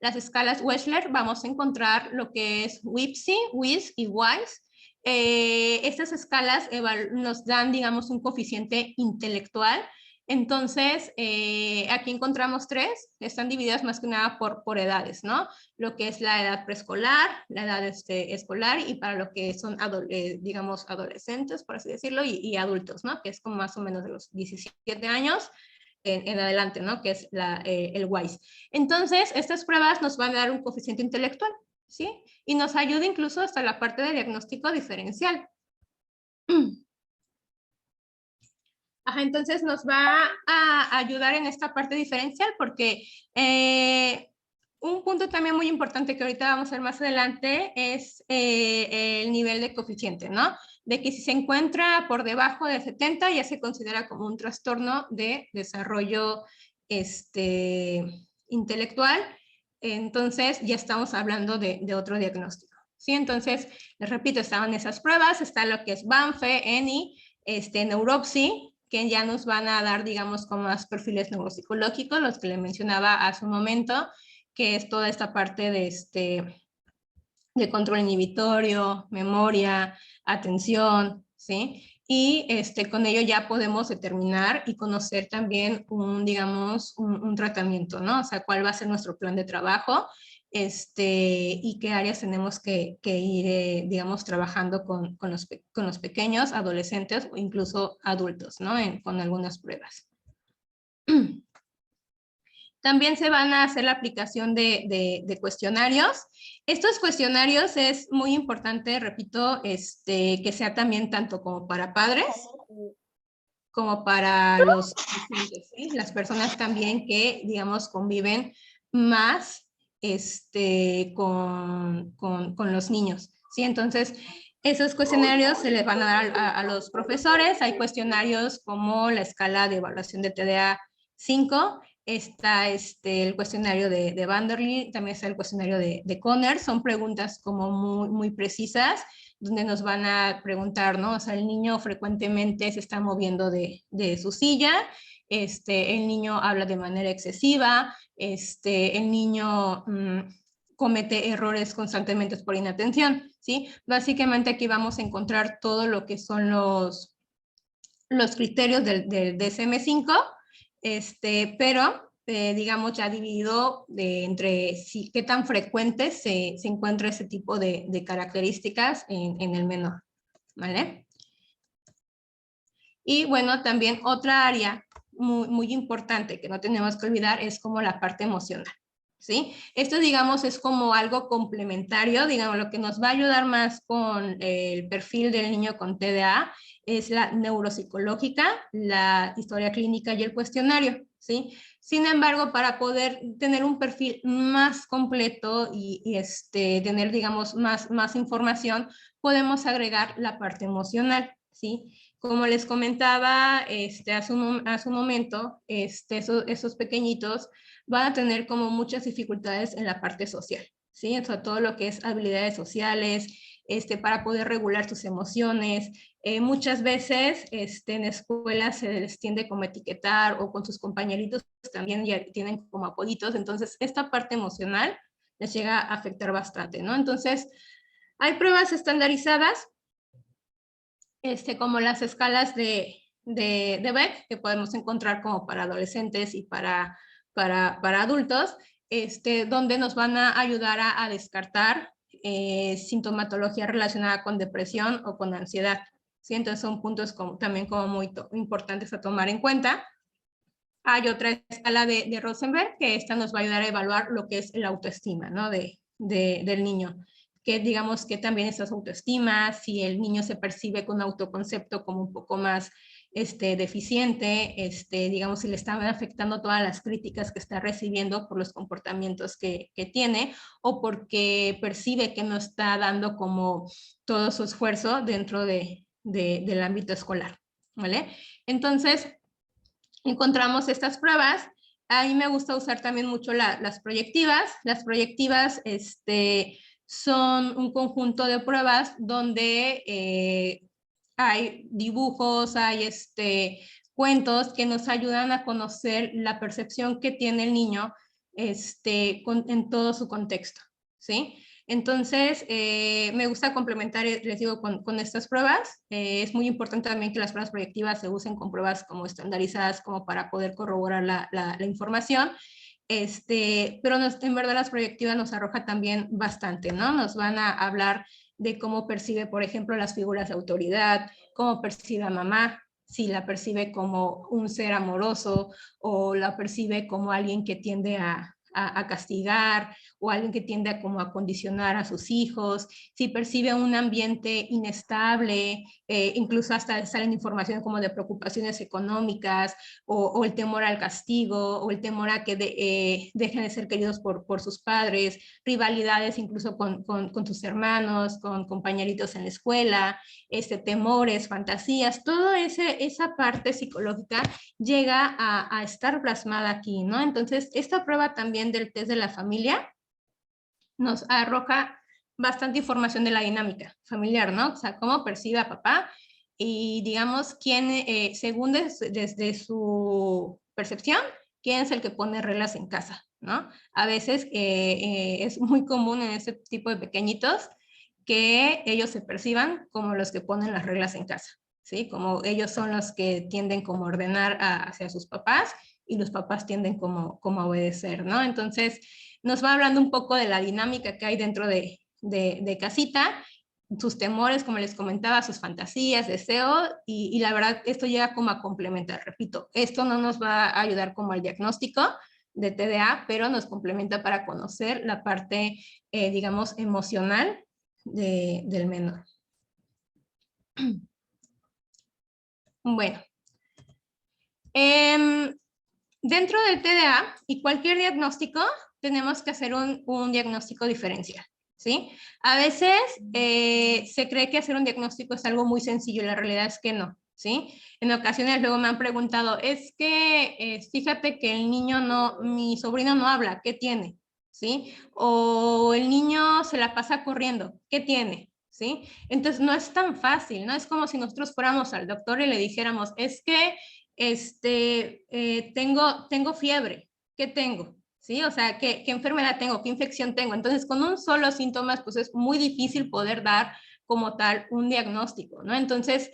Las escalas Wechsler vamos a encontrar lo que es WIPSI, WIS y WISE. Estas escalas nos dan, digamos, un coeficiente intelectual. Entonces, aquí encontramos 3, están divididas más que nada por edades, ¿no? Lo que es la edad preescolar, la edad escolar y para lo que son, digamos, adolescentes, por así decirlo, y adultos, ¿no? Que es como más o menos de los 17 años en adelante, ¿no? Que es el WISE. Entonces, estas pruebas nos van a dar un coeficiente intelectual, ¿sí? Y nos ayuda incluso hasta la parte de diagnóstico diferencial. Ajá, entonces nos va a ayudar en esta parte diferencial porque un punto también muy importante que ahorita vamos a ver más adelante es el nivel de coeficiente, ¿no? De que si se encuentra por debajo de 70 ya se considera como un trastorno de desarrollo intelectual, entonces ya estamos hablando de otro diagnóstico, ¿sí? Entonces, les repito, estaban esas pruebas, está lo que es Banfe, ENI, Neuropsy, que ya nos van a dar, digamos, como más perfiles neuropsicológicos, los que le mencionaba hace un momento, que es toda esta parte de control inhibitorio, memoria, atención, ¿sí? Y con ello ya podemos determinar y conocer también digamos, un tratamiento, ¿no? O sea, cuál va a ser nuestro plan de trabajo, y qué áreas tenemos que ir, digamos, trabajando con los pequeños, adolescentes o incluso adultos, ¿no? Con algunas pruebas. También se van a hacer la aplicación de cuestionarios. Estos cuestionarios es muy importante, repito, que sea también tanto como para padres como para los pacientes, ¿sí? Las personas también que, digamos, conviven más con los niños, ¿sí? Entonces, esos cuestionarios se les van a dar a los profesores. Hay cuestionarios como la escala de evaluación de TDA 5, está el cuestionario de Vanderly, también está el cuestionario de Conner, son preguntas como muy, muy precisas, donde nos van a preguntar, ¿no? O sea, el niño frecuentemente se está moviendo de su silla, el niño habla de manera excesiva, el niño comete errores constantemente por inatención, ¿sí? Básicamente aquí vamos a encontrar todo lo que son los criterios del DSM-5, pero digamos ya dividido entre qué tan frecuente se encuentra ese tipo de características en el menor, ¿vale? Y bueno, también otra área muy, muy importante que no tenemos que olvidar es como la parte emocional, ¿sí? Esto, digamos, es como algo complementario, digamos, lo que nos va a ayudar más con el perfil del niño con TDA es la neuropsicológica, la historia clínica y el cuestionario, ¿sí? Sin embargo, para poder tener un perfil más completo y tener, digamos, más información, podemos agregar la parte emocional, ¿sí? Como les comentaba hace un momento, esos pequeñitos van a tener como muchas dificultades en la parte social, ¿sí? O sea, todo lo que es habilidades sociales, para poder regular sus emociones. Muchas veces en escuelas se les tiende como etiquetar o con sus compañeritos también ya tienen como apolitos, entonces esta parte emocional les llega a afectar bastante, ¿no? Entonces, hay pruebas estandarizadas como las escalas de Beck, que podemos encontrar como para adolescentes y para adultos, donde nos van a ayudar a descartar sintomatología relacionada con depresión o con ansiedad, ¿sí? Entonces son puntos también como muy importantes a tomar en cuenta. Hay otra escala de Rosenberg, que esta nos va a ayudar a evaluar lo que es la autoestima, ¿no? del niño. que digamos que también está su autoestima, si el niño se percibe con autoconcepto como un poco más deficiente, digamos, si le están afectando todas las críticas que está recibiendo por los comportamientos que tiene, o porque percibe que no está dando como todo su esfuerzo dentro del ámbito escolar, ¿vale? Entonces, encontramos estas pruebas. A mí me gusta usar también mucho las proyectivas. Las proyectivas son un conjunto de pruebas donde hay dibujos, hay cuentos que nos ayudan a conocer la percepción que tiene el niño en todo su contexto, ¿sí? Entonces, me gusta complementar, les digo, con estas pruebas. Es muy importante también que las pruebas proyectivas se usen con pruebas como estandarizadas, como para poder corroborar la información. Pero en verdad las proyectivas nos arroja también bastante, ¿no? Nos van a hablar de cómo percibe, por ejemplo, las figuras de autoridad, cómo percibe a mamá, si la percibe como un ser amoroso o la percibe como alguien que tiende a castigar, o alguien que tiende a condicionar a sus hijos, si percibe un ambiente inestable, incluso hasta salen información como de preocupaciones económicas, o el temor al castigo, o el temor a que dejen de ser queridos por sus padres, rivalidades incluso con sus hermanos, con compañeritos en la escuela, temores, fantasías, toda esa parte psicológica llega a estar plasmada aquí, ¿no? Entonces, esta prueba también del test de la familia nos arroja bastante información de la dinámica familiar, ¿no? O sea, cómo percibe a papá y, digamos, quién, según desde su percepción, quién es el que pone reglas en casa, ¿no? A veces es muy común en este tipo de pequeñitos que ellos se perciban como los que ponen las reglas en casa, ¿sí? Como ellos son los que tienden como a ordenar hacia sus papás y los papás tienden como a obedecer, ¿no? Entonces, nos va hablando un poco de la dinámica que hay dentro de casita, sus temores, como les comentaba, sus fantasías, deseos, y la verdad esto llega como a complementar, repito, esto no nos va a ayudar como al diagnóstico de TDA, pero nos complementa para conocer la parte, digamos, emocional del menor. Bueno, dentro del TDA y cualquier diagnóstico, tenemos que hacer un diagnóstico diferencial, ¿sí? A veces se cree que hacer un diagnóstico es algo muy sencillo y la realidad es que no, ¿sí? En ocasiones luego me han preguntado, es que fíjate que el niño no, mi sobrino no habla, ¿qué tiene? ¿Sí? O el niño se la pasa corriendo, ¿qué tiene? ¿Sí? Entonces no es tan fácil, ¿no? Es como si nosotros fuéramos al doctor y le dijéramos, es que tengo fiebre, ¿qué tengo? ¿Sí? O sea, ¿qué enfermedad tengo? ¿Qué infección tengo? Entonces, con un solo síntoma, pues es muy difícil poder dar como tal un diagnóstico, ¿no? Entonces,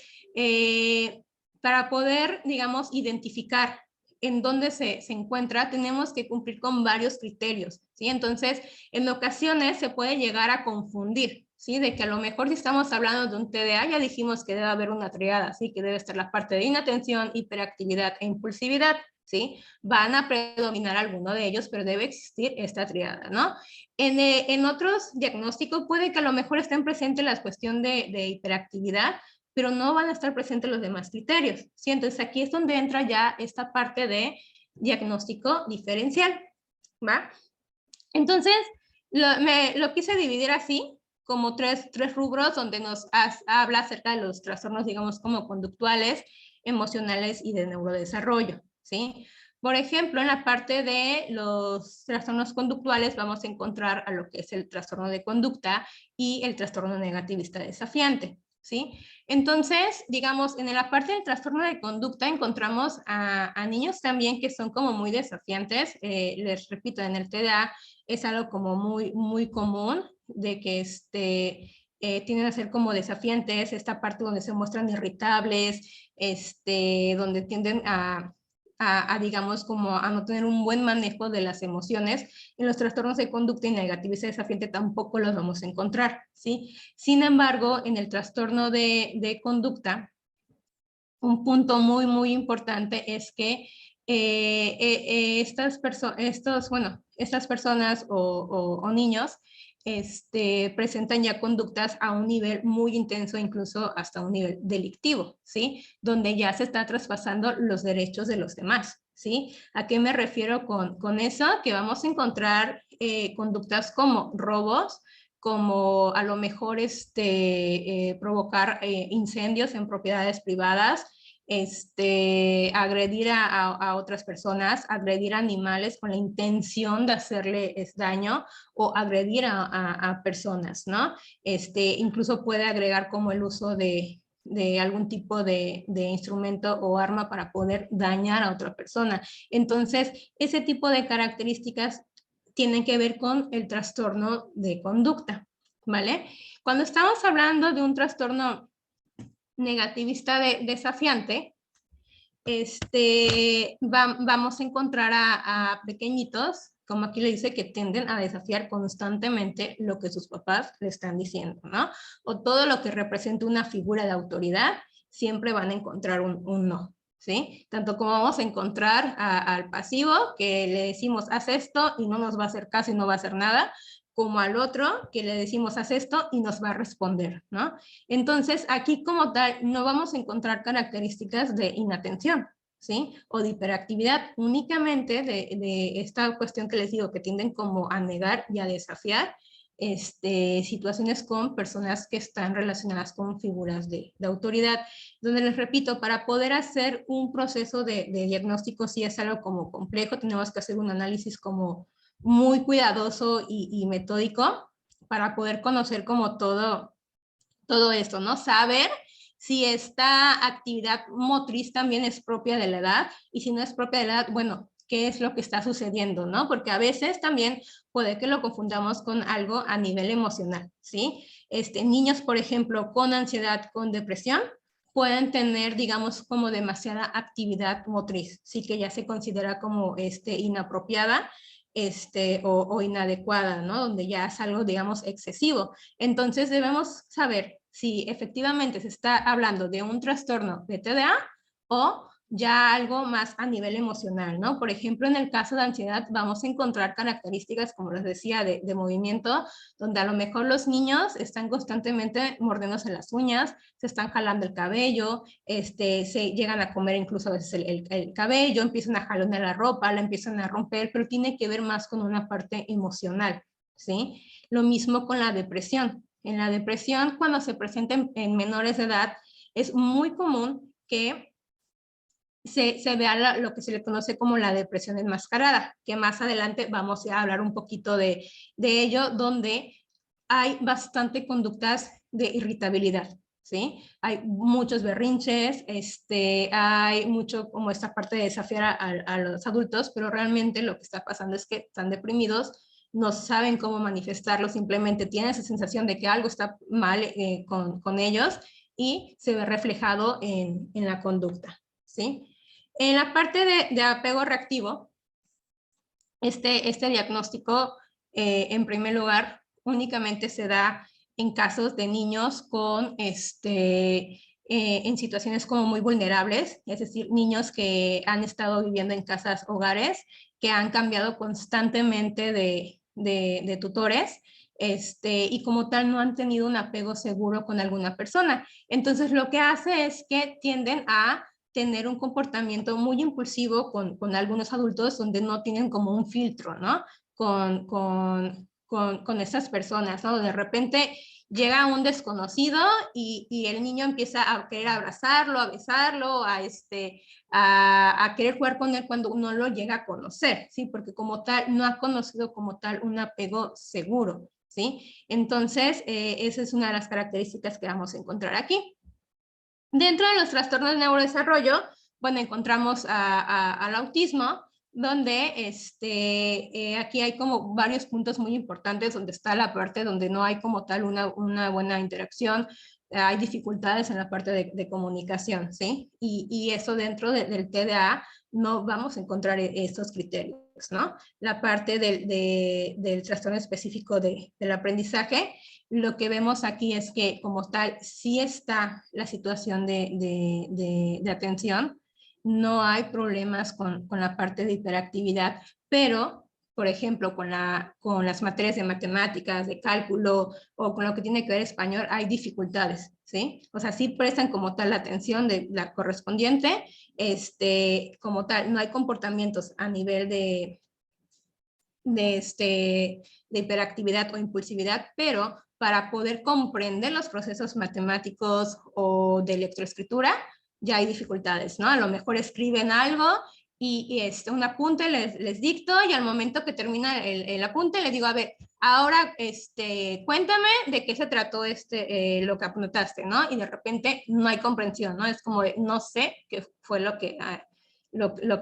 para poder, digamos, identificar en dónde se encuentra, tenemos que cumplir con varios criterios, ¿sí? Entonces, en ocasiones se puede llegar a confundir, ¿sí? De que a lo mejor si estamos hablando de un TDA, ya dijimos que debe haber una triada, ¿sí? Que debe estar la parte de inatención, hiperactividad e impulsividad, ¿sí? Van a predominar alguno de ellos, pero debe existir esta triada, ¿no? En otros diagnósticos puede que a lo mejor estén presentes la cuestión de hiperactividad, pero no van a estar presentes los demás criterios, ¿sí? Entonces aquí es donde entra ya esta parte de diagnóstico diferencial, ¿va? Entonces, lo quise dividir así, como tres rubros donde nos habla acerca de los trastornos, digamos, como conductuales, emocionales y de neurodesarrollo, ¿sí? Por ejemplo, en la parte de los trastornos conductuales vamos a encontrar a lo que es el trastorno de conducta y el trastorno negativista desafiante, ¿sí? Entonces, digamos, en la parte del trastorno de conducta encontramos a niños también que son como muy desafiantes. Les repito, en el TDA es algo como muy común de que tienden a ser como desafiantes, esta parte donde se muestran irritables, donde tienden digamos, como a no tener un buen manejo de las emociones. En los trastornos de conducta y negatividad desafiante tampoco los vamos a encontrar, ¿sí? Sin embargo, en el trastorno de conducta, un punto muy importante es que estas personas o niños presentan ya conductas a un nivel muy intenso, incluso hasta un nivel delictivo, ¿sí? Donde ya se está traspasando los derechos de los demás, ¿sí? ¿A qué me refiero con eso? Que vamos a encontrar conductas como robos, como a lo mejor provocar incendios en propiedades privadas, agredir a otras personas, agredir a animales con la intención de hacerles daño o agredir a personas, ¿no? Incluso puede agregar como el uso de algún tipo de instrumento o arma para poder dañar a otra persona. Entonces, ese tipo de características tienen que ver con el trastorno de conducta, ¿vale? Cuando estamos hablando de un trastorno negativista desafiante, vamos a encontrar a pequeñitos, como aquí le dice, que tienden a desafiar constantemente lo que sus papás le están diciendo, ¿no? O todo lo que represente una figura de autoridad, siempre van a encontrar un no, ¿sí? Tanto como vamos a encontrar al pasivo, que le decimos, haz esto y no nos va a hacer caso y no va a hacer nada, como al otro, que le decimos, haz esto y nos va a responder, ¿no? Entonces, aquí como tal, no vamos a encontrar características de inatención, ¿sí? O de hiperactividad, únicamente de esta cuestión que les digo, que tienden como a negar y a desafiar situaciones con personas que están relacionadas con figuras de autoridad, donde les repito, para poder hacer un proceso de diagnóstico, sí es algo como complejo, tenemos que hacer un análisis como muy cuidadoso y metódico para poder conocer como todo esto, ¿no? Saber si esta actividad motriz también es propia de la edad y si no es propia de la edad, bueno, ¿qué es lo que está sucediendo, no? Porque a veces también puede que lo confundamos con algo a nivel emocional, ¿sí? Niños, por ejemplo, con ansiedad, con depresión, pueden tener, digamos, como demasiada actividad motriz, sí que ya se considera como inapropiada o inadecuada, ¿no? Donde ya es algo, digamos, excesivo. Entonces debemos saber si efectivamente se está hablando de un trastorno de TDA o ya algo más a nivel emocional, ¿no? Por ejemplo, en el caso de ansiedad vamos a encontrar características, como les decía, de movimiento, donde a lo mejor los niños están constantemente mordiéndose las uñas, se están jalando el cabello, se llegan a comer incluso a veces el cabello, empiezan a jalonear la ropa, la empiezan a romper, pero tiene que ver más con una parte emocional, ¿sí? Lo mismo con la depresión. En la depresión, cuando se presenta en menores de edad, es muy común que se vea lo que se le conoce como la depresión enmascarada, que más adelante vamos a hablar un poquito de ello, donde hay bastante conductas de irritabilidad, ¿sí? Hay muchos berrinches, hay mucho como esta parte de desafiar a los adultos, pero realmente lo que está pasando es que están deprimidos, no saben cómo manifestarlo, simplemente tienen esa sensación de que algo está mal con ellos y se ve reflejado en la conducta, ¿sí? En la parte de apego reactivo, este diagnóstico, en primer lugar, únicamente se da en casos de niños con, en situaciones como muy vulnerables, es decir, niños que han estado viviendo en casas hogares, que han cambiado constantemente de tutores, y como tal no han tenido un apego seguro con alguna persona. Entonces, lo que hace es que tienden a tener un comportamiento muy impulsivo con algunos adultos donde no tienen como un filtro, ¿no? Con esas personas, ¿no? De repente llega un desconocido y el niño empieza a querer abrazarlo, a besarlo, a querer jugar con él cuando uno lo llega a conocer, ¿sí? Porque como tal, no ha conocido como tal un apego seguro, ¿sí? Entonces, esa es una de las características que vamos a encontrar aquí. Dentro de los trastornos de neurodesarrollo, bueno, encontramos al autismo, donde aquí hay como varios puntos muy importantes, donde está la parte donde no hay como tal una buena interacción, hay dificultades en la parte de comunicación, ¿sí? Y eso dentro del TDA no vamos a encontrar estos criterios, ¿no? La parte del trastorno específico del aprendizaje, lo que vemos aquí es que como tal sí está la situación de atención, no hay problemas con la parte de hiperactividad, pero por ejemplo, con las materias de matemáticas, de cálculo, o con lo que tiene que ver español, hay dificultades, ¿sí? O sea, sí prestan como tal la atención de la correspondiente, como tal, no hay comportamientos a nivel de hiperactividad o impulsividad, pero para poder comprender los procesos matemáticos o de electroescritura, ya hay dificultades, ¿no? A lo mejor escriben algo y un apunte les dicto y al momento que termina el apunte les digo, a ver, ahora cuéntame de qué se trató lo que anotaste, ¿no? Y de repente no hay comprensión, ¿no? Es como de, no sé qué fue lo que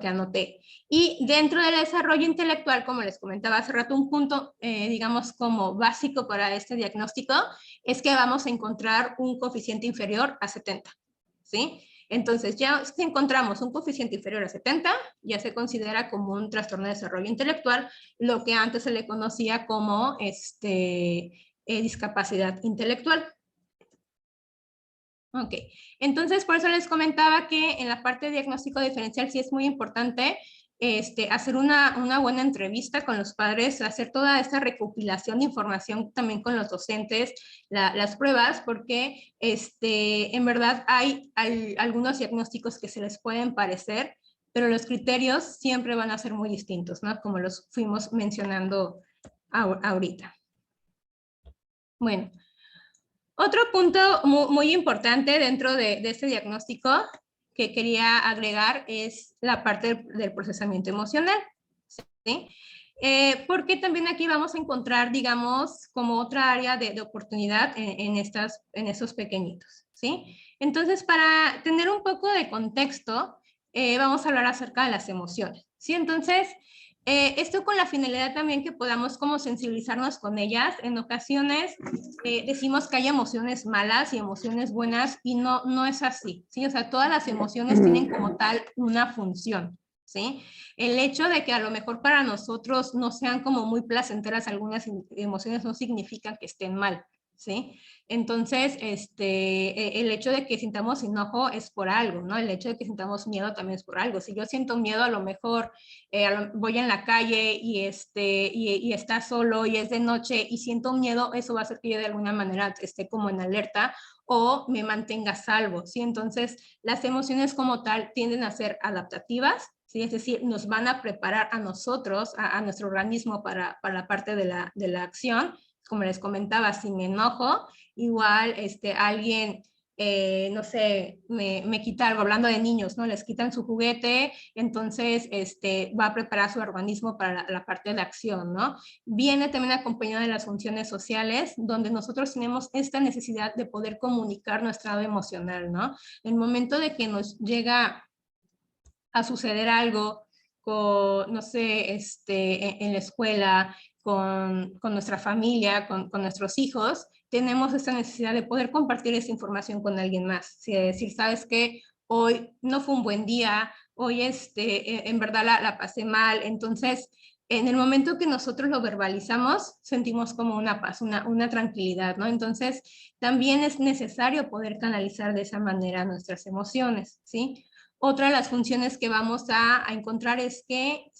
anoté. Y dentro del desarrollo intelectual, como les comentaba hace rato, un punto, digamos, como básico para este diagnóstico, es que vamos a encontrar un coeficiente inferior a 70, ¿sí? Entonces, ya si encontramos un coeficiente inferior a 70, ya se considera como un trastorno de desarrollo intelectual, lo que antes se le conocía como discapacidad intelectual. Ok, entonces por eso les comentaba que en la parte de diagnóstico diferencial sí es muy importante hacer una buena entrevista con los padres, hacer toda esta recopilación de información también con los docentes, las pruebas, porque en verdad hay algunos diagnósticos que se les pueden parecer, pero los criterios siempre van a ser muy distintos, ¿no? Como los fuimos mencionando ahorita. Bueno. Otro punto muy importante dentro de este diagnóstico que quería agregar es la parte del procesamiento emocional, ¿sí? Porque también aquí vamos a encontrar, digamos, como otra área de oportunidad en estos pequeñitos, ¿sí? Entonces, para tener un poco de contexto, vamos a hablar acerca de las emociones, ¿sí? Entonces, esto con la finalidad también que podamos como sensibilizarnos con ellas. En ocasiones decimos que hay emociones malas y emociones buenas y no es así, ¿sí? O sea, todas las emociones tienen como tal una función, ¿sí? El hecho de que a lo mejor para nosotros no sean como muy placenteras algunas emociones no significa que estén mal, ¿sí? Entonces, el hecho de que sintamos enojo es por algo, ¿no? El hecho de que sintamos miedo también es por algo. Si yo siento miedo, a lo mejor voy en la calle y está solo y es de noche y siento miedo, eso va a hacer que yo de alguna manera esté como en alerta o me mantenga salvo, ¿sí? Entonces, las emociones como tal tienden a ser adaptativas, ¿sí? Es decir, nos van a preparar a nosotros, a nuestro organismo para la parte de la acción. Como les comentaba, si me enojo, igual alguien, no sé, me quita algo, hablando de niños, ¿no? Les quitan su juguete, entonces va a preparar su organismo para la parte de acción, ¿no? Viene también acompañado de las funciones sociales, donde nosotros tenemos esta necesidad de poder comunicar nuestro estado emocional, ¿no? En el momento de que nos llega a suceder algo con, no sé, en la escuela, con nuestra familia, con nuestros hijos, tenemos esta necesidad de poder compartir esa información con alguien más. Si decir, sabes que hoy no fue un buen día, hoy en verdad la pasé mal, entonces en el momento que nosotros lo verbalizamos, sentimos como una paz, una tranquilidad, ¿no? Entonces también es necesario poder canalizar de esa manera nuestras emociones, ¿sí? Otra de las funciones que vamos a encontrar es que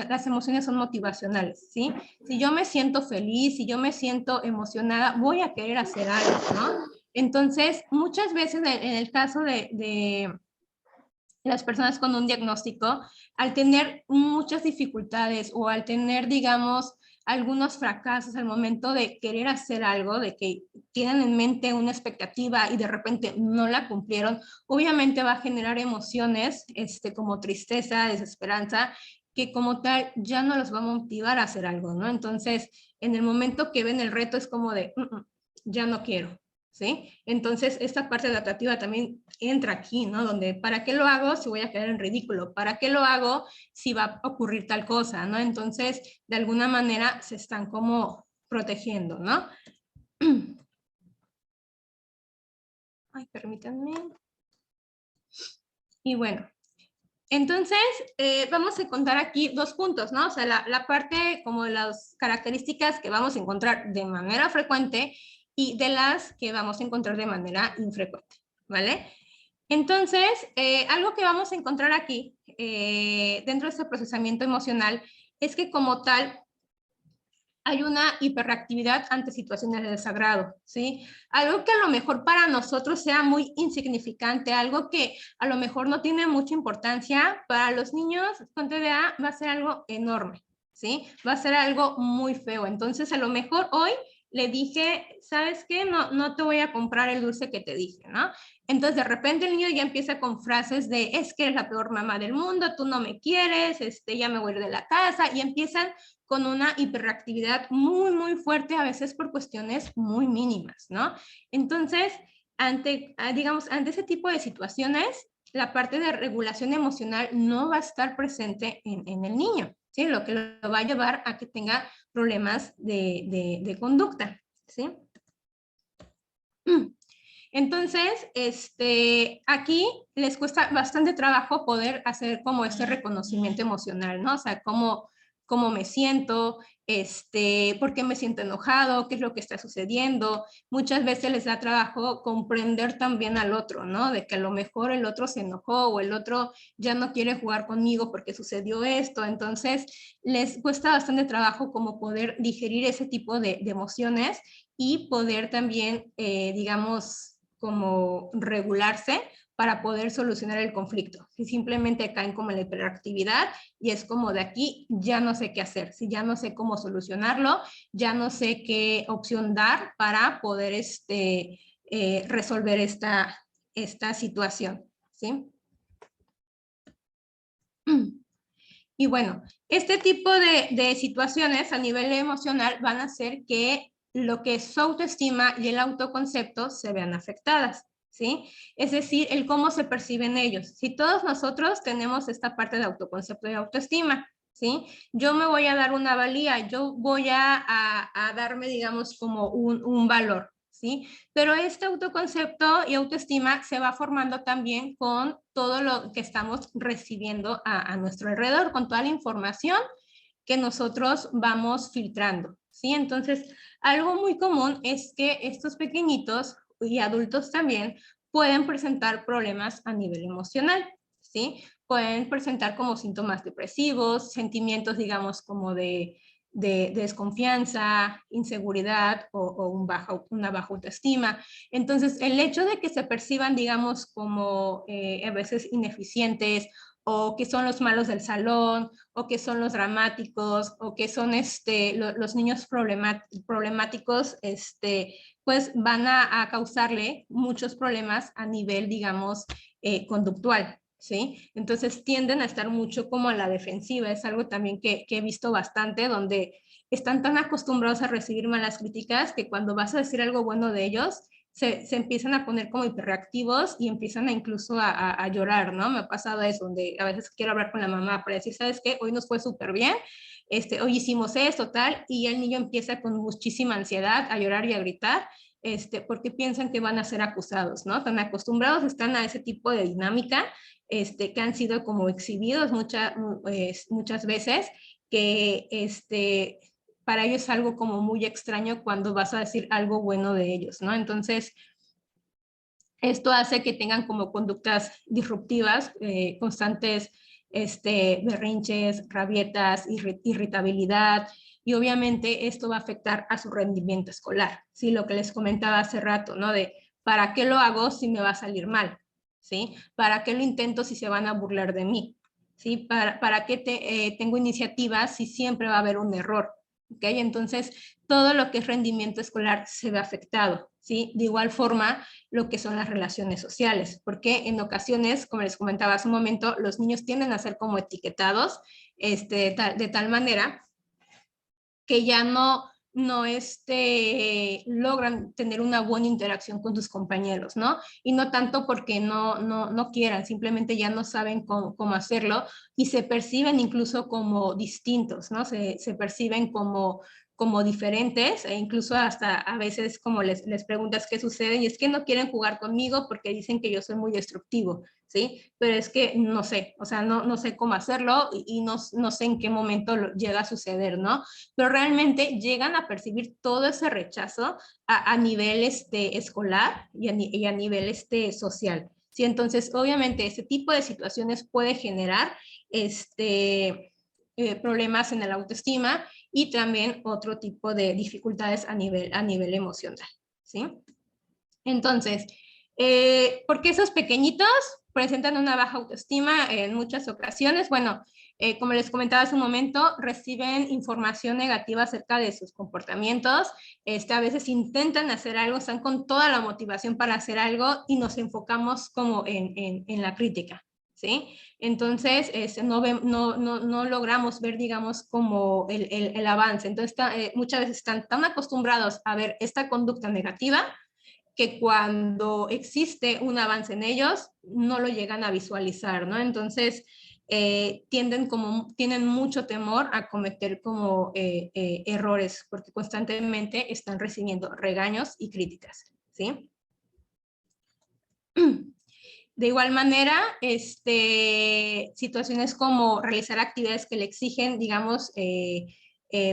las emociones son motivacionales, ¿sí? Si yo me siento feliz, si yo me siento emocionada, voy a querer hacer algo, ¿no? Entonces, muchas veces en el caso de las personas con un diagnóstico, al tener muchas dificultades o al tener, digamos, algunos fracasos al momento de querer hacer algo, de que tienen en mente una expectativa y de repente no la cumplieron, obviamente va a generar emociones como tristeza, desesperanza, que como tal ya no los va a motivar a hacer algo, ¿no? Entonces, en el momento que ven el reto es como de, ya no quiero, ¿sí? Entonces, esta parte adaptativa también entra aquí, ¿no? Donde, ¿para qué lo hago si voy a quedar en ridículo? ¿Para qué lo hago si va a ocurrir tal cosa, ¿no? Entonces, de alguna manera se están como protegiendo, ¿no? Ay, permítanme. Y bueno, entonces, vamos a contar aquí dos puntos, ¿no? O sea, la parte como de las características que vamos a encontrar de manera frecuente y de las que vamos a encontrar de manera infrecuente, ¿vale? Entonces, algo que vamos a encontrar aquí dentro de este procesamiento emocional es que como tal hay una hiperactividad ante situaciones de desagrado, ¿sí? Algo que a lo mejor para nosotros sea muy insignificante, algo que a lo mejor no tiene mucha importancia, para los niños con TDA va a ser algo enorme, ¿sí? Va a ser algo muy feo. Entonces, a lo mejor hoy le dije, ¿sabes qué? No te voy a comprar el dulce que te dije, ¿no? Entonces, de repente el niño ya empieza con frases de, es que eres la peor mamá del mundo, tú no me quieres, ya me voy a ir de la casa, y empiezan con una hiperactividad muy, muy fuerte, a veces por cuestiones muy mínimas, ¿no? Entonces, digamos, ante ese tipo de situaciones, la parte de regulación emocional no va a estar presente en el niño, ¿sí? Lo que lo va a llevar a que tenga problemas de conducta, ¿sí? Entonces, aquí les cuesta bastante trabajo poder hacer como este reconocimiento emocional, ¿no? O sea, cómo me siento, por qué me siento enojado, qué es lo que está sucediendo. Muchas veces les da trabajo comprender también al otro, ¿no? De que a lo mejor el otro se enojó o el otro ya no quiere jugar conmigo porque sucedió esto. Entonces, les cuesta bastante trabajo como poder digerir ese tipo de emociones y poder también, digamos, como regularse para poder solucionar el conflicto. Si simplemente caen como en la hiperactividad y es como de aquí, ya no sé qué hacer, si ya no sé cómo solucionarlo, ya no sé qué opción dar para poder resolver esta situación, ¿sí? Y bueno, este tipo de situaciones a nivel emocional van a hacer que lo que es su autoestima y el autoconcepto se vean afectadas, ¿sí? Es decir, el cómo se perciben ellos. Si todos nosotros tenemos esta parte de autoconcepto y autoestima, ¿sí? Yo me voy a dar una valía, yo voy a darme, digamos, como un valor, ¿sí? Pero este autoconcepto y autoestima se va formando también con todo lo que estamos recibiendo a nuestro alrededor, con toda la información que nosotros vamos filtrando, ¿sí? Entonces, algo muy común es que estos pequeñitos y adultos también pueden presentar problemas a nivel emocional, ¿sí? Pueden presentar como síntomas depresivos, sentimientos, digamos, como de desconfianza, inseguridad o una baja autoestima. Entonces, el hecho de que se perciban, digamos, como a veces ineficientes o que son los malos del salón, o que son los dramáticos, o que son los niños problemáticos, pues van a causarle muchos problemas a nivel, digamos, conductual. ¿Sí? Entonces tienden a estar mucho como a la defensiva, es algo también que he visto bastante, donde están tan acostumbrados a recibir malas críticas que cuando vas a decir algo bueno de ellos, se empiezan a poner como hiperreactivos y empiezan a incluso a llorar, ¿no? Me ha pasado eso, donde a veces quiero hablar con la mamá para decir, ¿sabes qué? Hoy nos fue súper bien, hoy hicimos esto, tal, y el niño empieza con muchísima ansiedad a llorar y a gritar, porque piensan que van a ser acusados, ¿no? Tan acostumbrados están a ese tipo de dinámica, que han sido como exhibidos muchas veces, que para ellos es algo como muy extraño cuando vas a decir algo bueno de ellos, ¿no? Entonces, esto hace que tengan como conductas disruptivas, constantes berrinches, rabietas, irritabilidad, y obviamente esto va a afectar a su rendimiento escolar, ¿sí? Lo que les comentaba hace rato, ¿no? De, ¿para qué lo hago si me va a salir mal? ¿Sí? ¿Para qué lo intento si se van a burlar de mí? ¿Sí? ¿Para qué tengo iniciativas si siempre va a haber un error? ¿Okay? Entonces, todo lo que es rendimiento escolar se ve afectado, ¿sí? De igual forma, lo que son las relaciones sociales, porque en ocasiones, como les comentaba hace un momento, los niños tienden a ser como etiquetados de tal manera que ya no logran tener una buena interacción con sus compañeros, ¿no? Y no tanto porque no quieran, simplemente ya no saben cómo hacerlo y se perciben incluso como distintos, ¿no? Se perciben como diferentes e incluso hasta a veces como les preguntas qué sucede y es que no quieren jugar conmigo porque dicen que yo soy muy destructivo, ¿sí? Pero es que no sé, o sea, no sé cómo hacerlo y no sé en qué momento llega a suceder, ¿no? Pero realmente llegan a percibir todo ese rechazo a nivel escolar y a nivel social. ¿Sí? Entonces, obviamente, ese tipo de situaciones puede generar problemas en la autoestima y también otro tipo de dificultades a nivel emocional, ¿sí? Entonces, ¿por qué esos pequeñitos presentan una baja autoestima en muchas ocasiones? Bueno, como les comentaba hace un momento, reciben información negativa acerca de sus comportamientos, a veces intentan hacer algo, están con toda la motivación para hacer algo y nos enfocamos como en la crítica, ¿sí? Entonces, no logramos ver, digamos, como el avance. Entonces, muchas veces están tan acostumbrados a ver esta conducta negativa que cuando existe un avance en ellos, no lo llegan a visualizar, ¿no? Entonces, tienen mucho temor a cometer como errores, porque constantemente están recibiendo regaños y críticas, ¿sí? De igual manera, situaciones como realizar actividades que le exigen, digamos,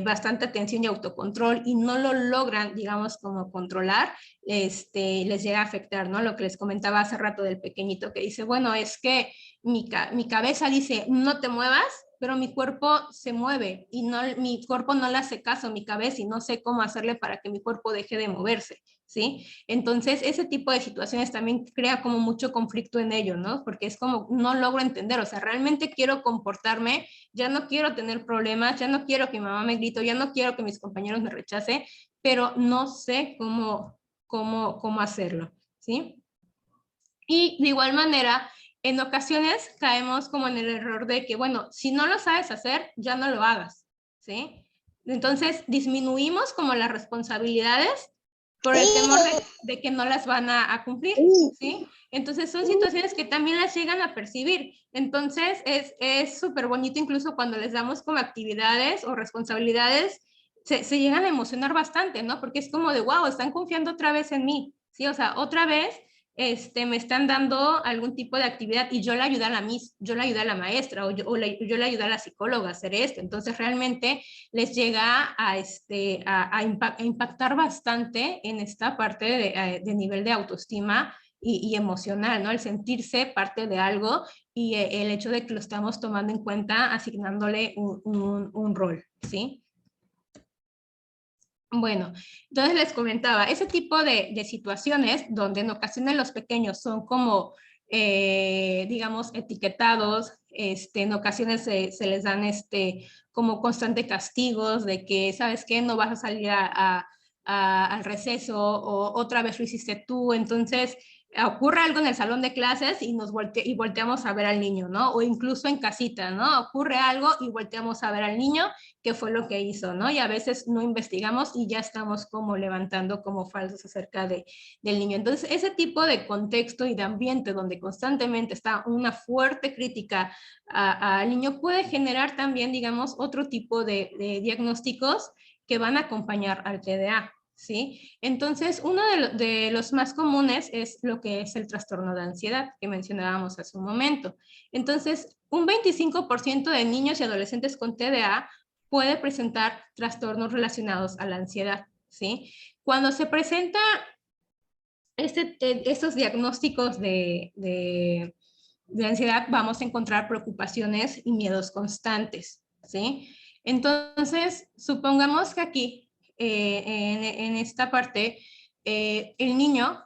bastante atención y autocontrol y no lo logran, digamos, como controlar, les llega a afectar, ¿no? Lo que les comentaba hace rato del pequeñito que dice, bueno, es que mi cabeza dice, no te muevas, pero mi cuerpo se mueve y no, mi cuerpo no le hace caso a mi cabeza y no sé cómo hacerle para que mi cuerpo deje de moverse, ¿sí? Entonces, ese tipo de situaciones también crea como mucho conflicto en ello, ¿no? Porque es como, no logro entender, o sea, realmente quiero comportarme, ya no quiero tener problemas, ya no quiero que mi mamá me grite, ya no quiero que mis compañeros me rechacen, pero no sé cómo hacerlo, ¿sí? Y de igual manera, en ocasiones caemos como en el error de que, bueno, si no lo sabes hacer, ya no lo hagas, ¿sí? Entonces, disminuimos como las responsabilidades por el temor de que no las van a cumplir, ¿sí? Entonces, son situaciones que también las llegan a percibir. Entonces, es súper bonito incluso cuando les damos como actividades o responsabilidades, se llegan a emocionar bastante, ¿no? Porque es como de, wow, están confiando otra vez en mí, ¿sí? O sea, otra vez me están dando algún tipo de actividad y yo le ayudé a la maestra yo le ayudé a la psicóloga a hacer esto. Entonces realmente les llega a impactar bastante en esta parte de nivel de autoestima y emocional, ¿no? El sentirse parte de algo y el hecho de que lo estamos tomando en cuenta asignándole un rol, ¿sí? Bueno, entonces les comentaba, ese tipo de situaciones donde en ocasiones los pequeños son como, digamos, etiquetados, en ocasiones se les dan como constante castigos de que, ¿sabes qué? No vas a salir al receso o otra vez lo hiciste tú, entonces ocurre algo en el salón de clases y volteamos a ver al niño, ¿no? O incluso en casita, ¿no? Ocurre algo y volteamos a ver al niño qué fue lo que hizo, ¿no? Y a veces no investigamos y ya estamos como levantando como falsos acerca del niño. Entonces, ese tipo de contexto y de ambiente donde constantemente está una fuerte crítica al niño puede generar también, digamos, otro tipo de diagnósticos que van a acompañar al TDA, ¿sí? Entonces, uno de los más comunes es lo que es el trastorno de ansiedad que mencionábamos hace un momento. Entonces, un 25% de niños y adolescentes con TDA puede presentar trastornos relacionados a la ansiedad, ¿sí? Cuando se presenta estos diagnósticos de ansiedad, vamos a encontrar preocupaciones y miedos constantes, ¿sí? Entonces, supongamos que aquí, en esta parte, el niño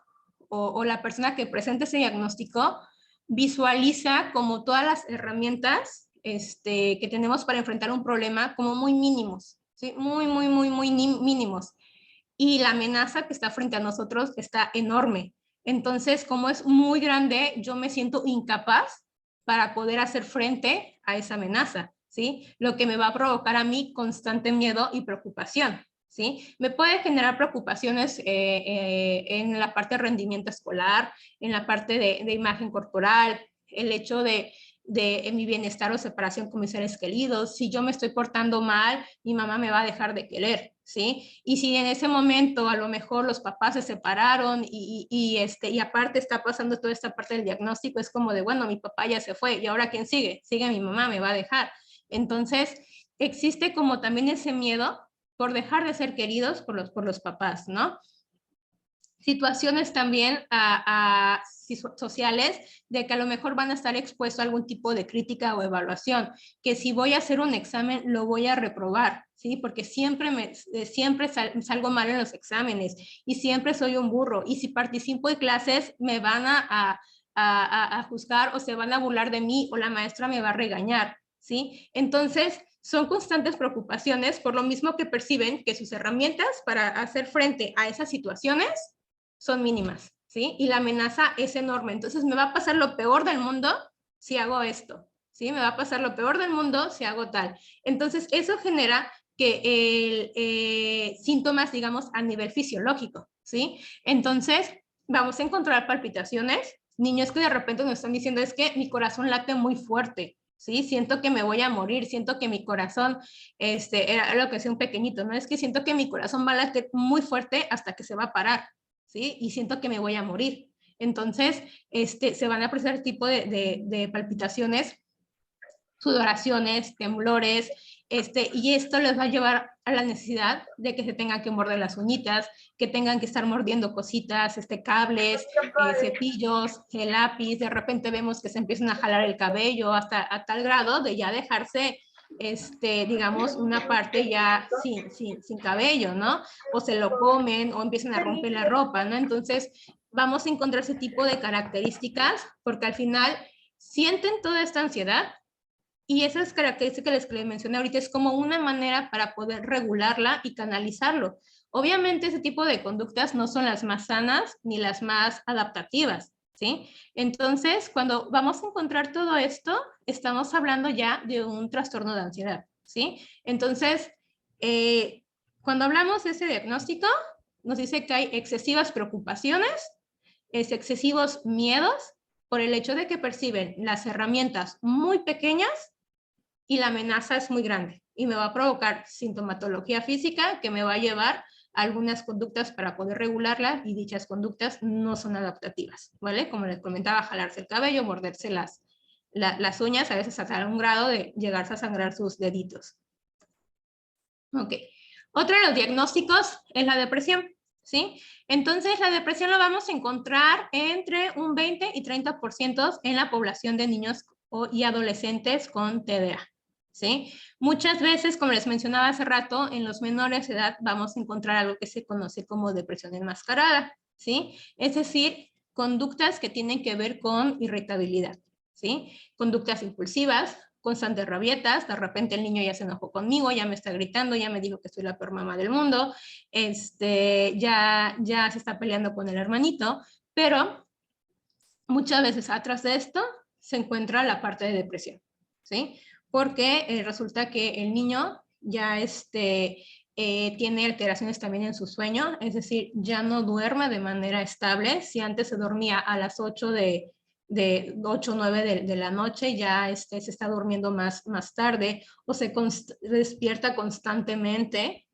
o la persona que presenta ese diagnóstico visualiza como todas las herramientas que tenemos para enfrentar un problema como muy mínimos, ¿sí? Muy mínimos. Y la amenaza que está frente a nosotros está enorme. Entonces, como es muy grande, yo me siento incapaz para poder hacer frente a esa amenaza, ¿sí? Lo que me va a provocar a mí constante miedo y preocupación, ¿sí? Me puede generar preocupaciones en la parte de rendimiento escolar, en la parte de imagen corporal, el hecho de mi bienestar o separación con mis seres queridos. Si yo me estoy portando mal, mi mamá me va a dejar de querer, ¿sí? Y si en ese momento a lo mejor los papás se separaron y aparte está pasando toda esta parte del diagnóstico, es como de, bueno, mi papá ya se fue y ahora ¿quién sigue? Sigue mi mamá, me va a dejar. Entonces, existe como también ese miedo por dejar de ser queridos por los papás, ¿no? situaciones también sociales de que a lo mejor van a estar expuestos a algún tipo de crítica o evaluación, que si voy a hacer un examen lo voy a reprobar, ¿sí? Porque siempre salgo mal en los exámenes y siempre soy un burro, y si participo en clases me van a juzgar o se van a burlar de mí o la maestra me va a regañar, ¿sí? Entonces, son constantes preocupaciones por lo mismo que perciben que sus herramientas para hacer frente a esas situaciones son mínimas, ¿sí? Y la amenaza es enorme. Entonces me va a pasar lo peor del mundo si hago esto, ¿sí? Me va a pasar lo peor del mundo si hago tal. Entonces eso genera que síntomas, digamos, a nivel fisiológico, ¿sí? Entonces vamos a encontrar palpitaciones, niños que de repente nos están diciendo es que mi corazón late muy fuerte, ¿sí? Siento que me voy a morir, siento que mi corazón, era lo que decía un pequeñito, ¿no? Es que siento que mi corazón va a latir muy fuerte hasta que se va a parar, ¿sí? Y siento que me voy a morir. Entonces, se van a presentar tipo de palpitaciones, sudoraciones, temblores, y esto les va a llevar a la necesidad de que se tengan que morder las uñitas, que tengan que estar mordiendo cositas, cables, cepillos, el lápiz, de repente vemos que se empiezan a jalar el cabello hasta a tal grado de ya dejarse, digamos, una parte ya sin cabello, ¿no? O se lo comen o empiezan a romper la ropa, ¿no? Entonces, vamos a encontrar ese tipo de características porque al final sienten toda esta ansiedad, y esas características que les mencioné ahorita es como una manera para poder regularla y canalizarlo. Obviamente ese tipo de conductas no son las más sanas ni las más adaptativas, ¿sí? Entonces, cuando vamos a encontrar todo esto, estamos hablando ya de un trastorno de ansiedad, ¿sí? Entonces, cuando hablamos de ese diagnóstico, nos dice que hay excesivas preocupaciones, excesivos miedos por el hecho de que perciben las herramientas muy pequeñas y la amenaza es muy grande y me va a provocar sintomatología física que me va a llevar a algunas conductas para poder regularla, y dichas conductas no son adaptativas, ¿vale? Como les comentaba, jalarse el cabello, morderse las uñas, a veces hasta un grado de llegarse a sangrar sus deditos. Ok. Otro de los diagnósticos es la depresión, ¿sí? Entonces, la depresión la vamos a encontrar entre un 20 y 30% en la población de niños y adolescentes con TDA, ¿sí? Muchas veces, como les mencionaba hace rato, en los menores de edad vamos a encontrar algo que se conoce como depresión enmascarada, ¿sí? Es decir, conductas que tienen que ver con irritabilidad, ¿sí? Conductas impulsivas, constantes rabietas, de repente el niño ya se enojó conmigo, ya me está gritando, ya me dijo que soy la peor mamá del mundo, ya se está peleando con el hermanito, pero muchas veces atrás de esto se encuentra la parte de depresión, ¿sí? Porque resulta que el niño ya tiene alteraciones también en su sueño, es decir, ya no duerme de manera estable. Si antes se dormía a las 8 de 8 o 9 de la noche, ya se está durmiendo más tarde, o se despierta constantemente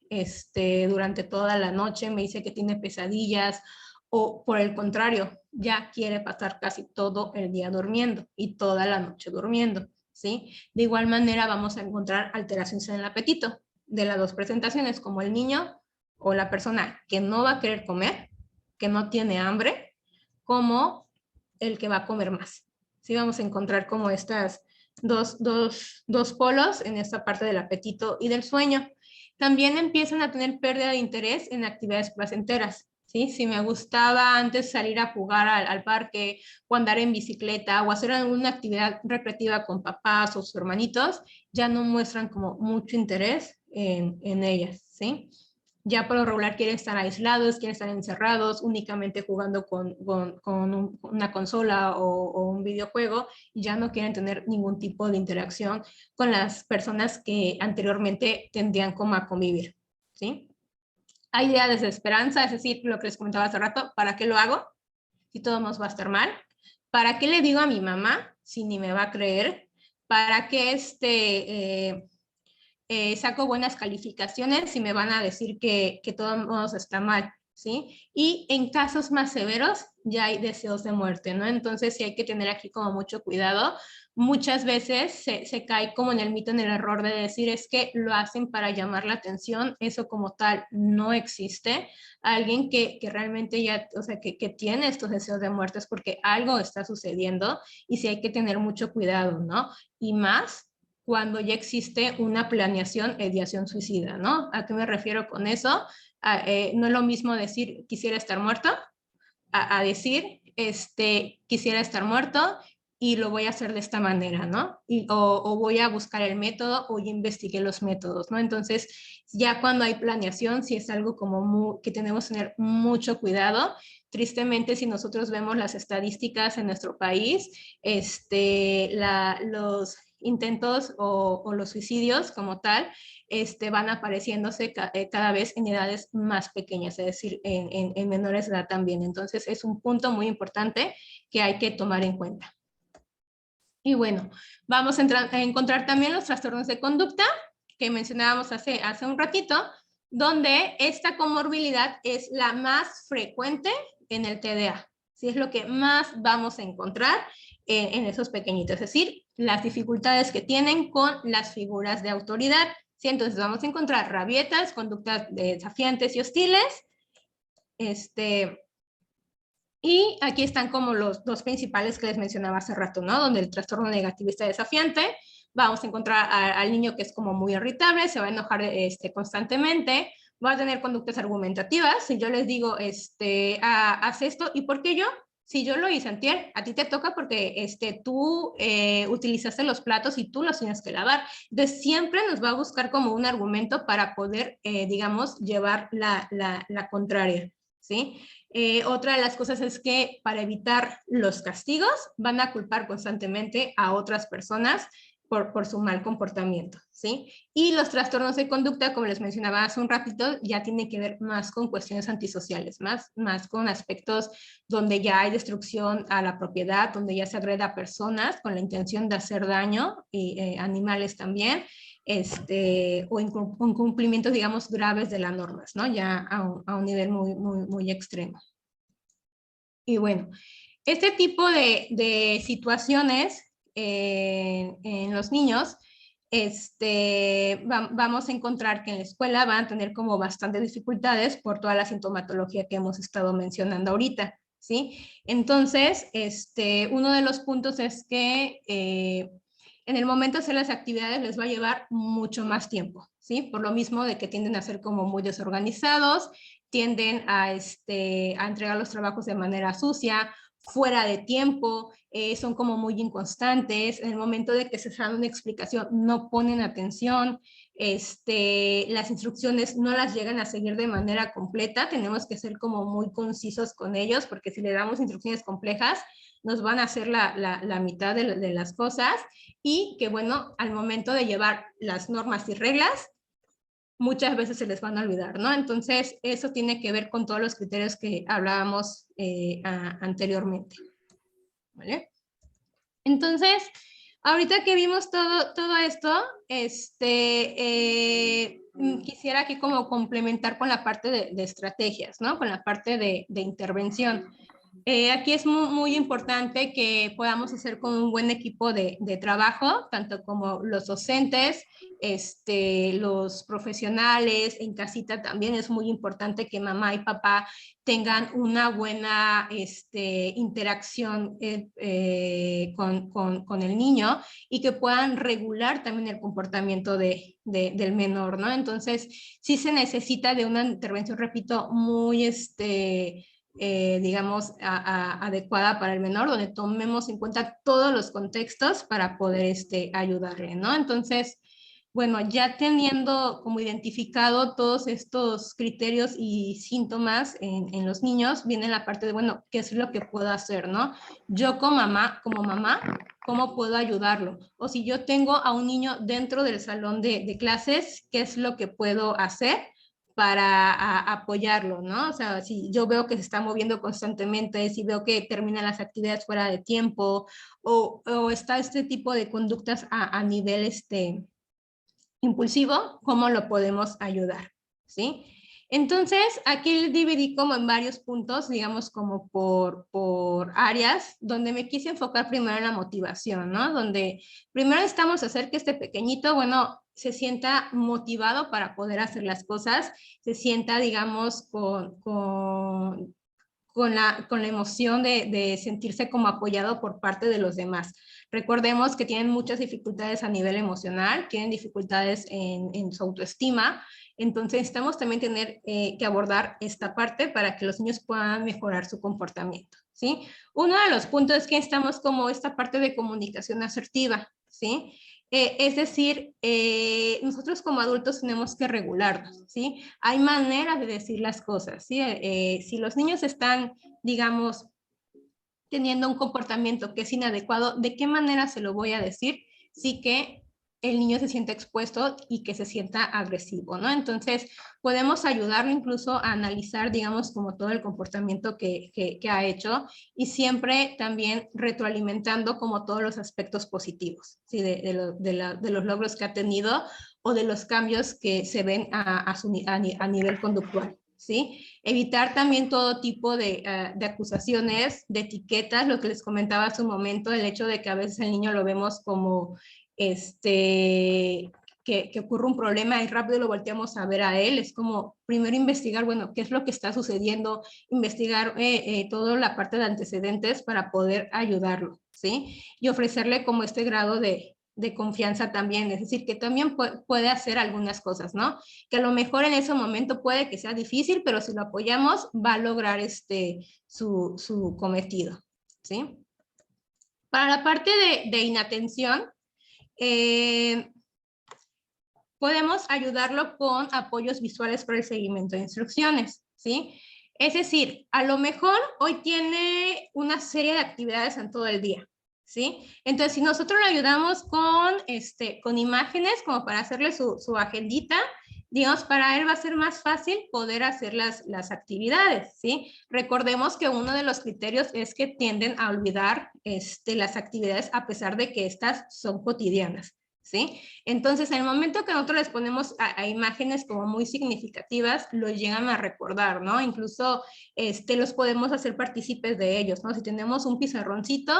durante toda la noche. Me dice que tiene pesadillas, o por el contrario, ya quiere pasar casi todo el día durmiendo y toda la noche durmiendo, ¿sí? De igual manera vamos a encontrar alteraciones en el apetito de las dos presentaciones, como el niño o la persona que no va a querer comer, que no tiene hambre, como el que va a comer más. Sí, vamos a encontrar como estas dos polos en esta parte del apetito y del sueño. También empiezan a tener pérdida de interés en actividades placenteras, ¿sí? Si me gustaba antes salir a jugar al parque o andar en bicicleta o hacer alguna actividad recreativa con papás o sus hermanitos, ya no muestran como mucho interés en ellas, ¿sí? Ya por lo regular quieren estar aislados, quieren estar encerrados, únicamente jugando con una consola o un videojuego, y ya no quieren tener ningún tipo de interacción con las personas que anteriormente tendrían como a convivir, ¿sí? Hay idea de desesperanza, es decir, lo que les comentaba hace rato, ¿para qué lo hago si todo nos va a estar mal? ¿Para qué le digo a mi mamá si ni me va a creer? ¿Para qué saco buenas calificaciones y me van a decir que todo modos está mal? ¿sí? Y en casos más severos ya hay deseos de muerte, ¿no? Entonces sí hay que tener aquí como mucho cuidado. Muchas veces se cae como en el mito, en el error de decir es que lo hacen para llamar la atención, eso como tal no existe. Alguien que realmente ya, o sea, que tiene estos deseos de muerte es porque algo está sucediendo y sí hay que tener mucho cuidado, ¿no? Y más cuando ya existe una planeación de ideación suicida, ¿no? ¿A qué me refiero con eso? No es lo mismo decir quisiera estar muerto a decir quisiera estar muerto y lo voy a hacer de esta manera, ¿no? O voy a buscar el método o ya investigué los métodos, ¿no? Entonces, ya cuando hay planeación, sí es algo como que tenemos que tener mucho cuidado. Tristemente, si nosotros vemos las estadísticas en nuestro país, los intentos o los suicidios como tal, van apareciéndose cada vez en edades más pequeñas, es decir, en menores de edad también. Entonces, es un punto muy importante que hay que tomar en cuenta. Y bueno, vamos a encontrar también los trastornos de conducta que mencionábamos hace un ratito, donde esta comorbilidad es la más frecuente en el TDA. ¿Sí? Es lo que más vamos a encontrar en esos pequeñitos, es decir, las dificultades que tienen con las figuras de autoridad. ¿Sí? Entonces vamos a encontrar rabietas, conductas desafiantes y hostiles, y aquí están como los dos principales que les mencionaba hace rato, ¿no? Donde el trastorno negativista desafiante, vamos a encontrar al niño que es como muy irritable, se va a enojar constantemente, va a tener conductas argumentativas. Si yo les digo, haz esto, ¿y por qué yo? Si yo lo hice antier, a ti te toca porque tú utilizaste los platos y tú los tienes que lavar. Entonces siempre nos va a buscar como un argumento para poder, digamos, llevar la contraria, ¿sí? Otra de las cosas es que para evitar los castigos van a culpar constantemente a otras personas por su mal comportamiento, ¿sí? Y los trastornos de conducta, como les mencionaba hace un ratito, ya tienen que ver más con cuestiones antisociales, más con aspectos donde ya hay destrucción a la propiedad, donde ya se agreda a personas con la intención de hacer daño, y animales también, o incumplimientos, digamos, graves de las normas, ¿no? Ya a un nivel muy extremo. Y bueno, este tipo de situaciones en los niños, vamos a encontrar que en la escuela van a tener como bastantes dificultades por toda la sintomatología que hemos estado mencionando ahorita, ¿sí? Entonces, uno de los puntos es que en el momento de hacer las actividades les va a llevar mucho más tiempo, ¿sí? Por lo mismo de que tienden a ser como muy desorganizados, tienden a entregar los trabajos de manera sucia, fuera de tiempo, son como muy inconstantes, en el momento de que se dan una explicación no ponen atención, las instrucciones no las llegan a seguir de manera completa, tenemos que ser como muy concisos con ellos, porque si le damos instrucciones complejas, nos van a hacer la mitad de las cosas, y que bueno, al momento de llevar las normas y reglas, muchas veces se les van a olvidar, ¿no? Entonces, eso tiene que ver con todos los criterios que hablábamos anteriormente, ¿vale? Entonces, ahorita que vimos todo esto, quisiera aquí como complementar con la parte de estrategias, ¿no? Con la parte de intervención. Aquí es muy importante que podamos hacer con un buen equipo de trabajo, tanto como los docentes, los profesionales, en casita también es muy importante que mamá y papá tengan una buena interacción con el niño, y que puedan regular también el comportamiento del menor, ¿no? Entonces, sí se necesita de una intervención, repito, muy digamos, adecuada para el menor, donde tomemos en cuenta todos los contextos para poder ayudarle, ¿no? Entonces, bueno, ya teniendo como identificado todos estos criterios y síntomas en los niños, viene la parte de, bueno, ¿qué es lo que puedo hacer, no? Yo como mamá, ¿cómo puedo ayudarlo? O si yo tengo a un niño dentro del salón de clases, ¿qué es lo que puedo hacer para apoyarlo, ¿no? O sea, si yo veo que se está moviendo constantemente, si veo que terminan las actividades fuera de tiempo, o está este tipo de conductas a nivel impulsivo, ¿cómo lo podemos ayudar? ¿Sí? Entonces, aquí dividí como en varios puntos, digamos como por áreas, donde me quise enfocar primero en la motivación, ¿no? Donde primero necesitamos hacer que este pequeñito, bueno, se sienta motivado para poder hacer las cosas, se sienta, digamos, con la emoción de sentirse como apoyado por parte de los demás. Recordemos que tienen muchas dificultades a nivel emocional, tienen dificultades en su autoestima, entonces necesitamos también tener que abordar esta parte para que los niños puedan mejorar su comportamiento, ¿sí? Uno de los puntos es que estamos como esta parte de comunicación asertiva, ¿sí? Es decir, nosotros como adultos tenemos que regularnos, ¿sí? Hay maneras de decir las cosas, ¿sí? Si los niños están, digamos, teniendo un comportamiento que es inadecuado, ¿de qué manera se lo voy a decir? Sí que el niño se sienta expuesto y que se sienta agresivo, ¿no? Entonces, podemos ayudarlo incluso a analizar, digamos, como todo el comportamiento que ha hecho y siempre también retroalimentando como todos los aspectos positivos, ¿sí? De los logros que ha tenido o de los cambios que se ven a nivel conductual, ¿sí? Evitar también todo tipo de acusaciones, de etiquetas, lo que les comentaba hace un momento, el hecho de que a veces el niño lo vemos como que ocurre un problema y rápido lo volteamos a ver a él, es como primero investigar, bueno, qué es lo que está sucediendo, investigar toda la parte de antecedentes para poder ayudarlo, ¿sí? Y ofrecerle como este grado de confianza también, es decir, que también puede hacer algunas cosas, ¿no? Que a lo mejor en ese momento puede que sea difícil, pero si lo apoyamos va a lograr su cometido, ¿sí? Para la parte de inatención, eh, podemos ayudarlo con apoyos visuales para el seguimiento de instrucciones, ¿sí? Es decir, a lo mejor hoy tiene una serie de actividades en todo el día, ¿sí? Entonces, si nosotros le ayudamos con imágenes como para hacerle su agendita, digamos, para él va a ser más fácil poder hacer las actividades, ¿sí? Recordemos que uno de los criterios es que tienden a olvidar las actividades a pesar de que estas son cotidianas, ¿sí? Entonces, en el momento que nosotros les ponemos a imágenes como muy significativas, los llegan a recordar, ¿no? Incluso los podemos hacer partícipes de ellos, ¿no? Si tenemos un pizarroncito,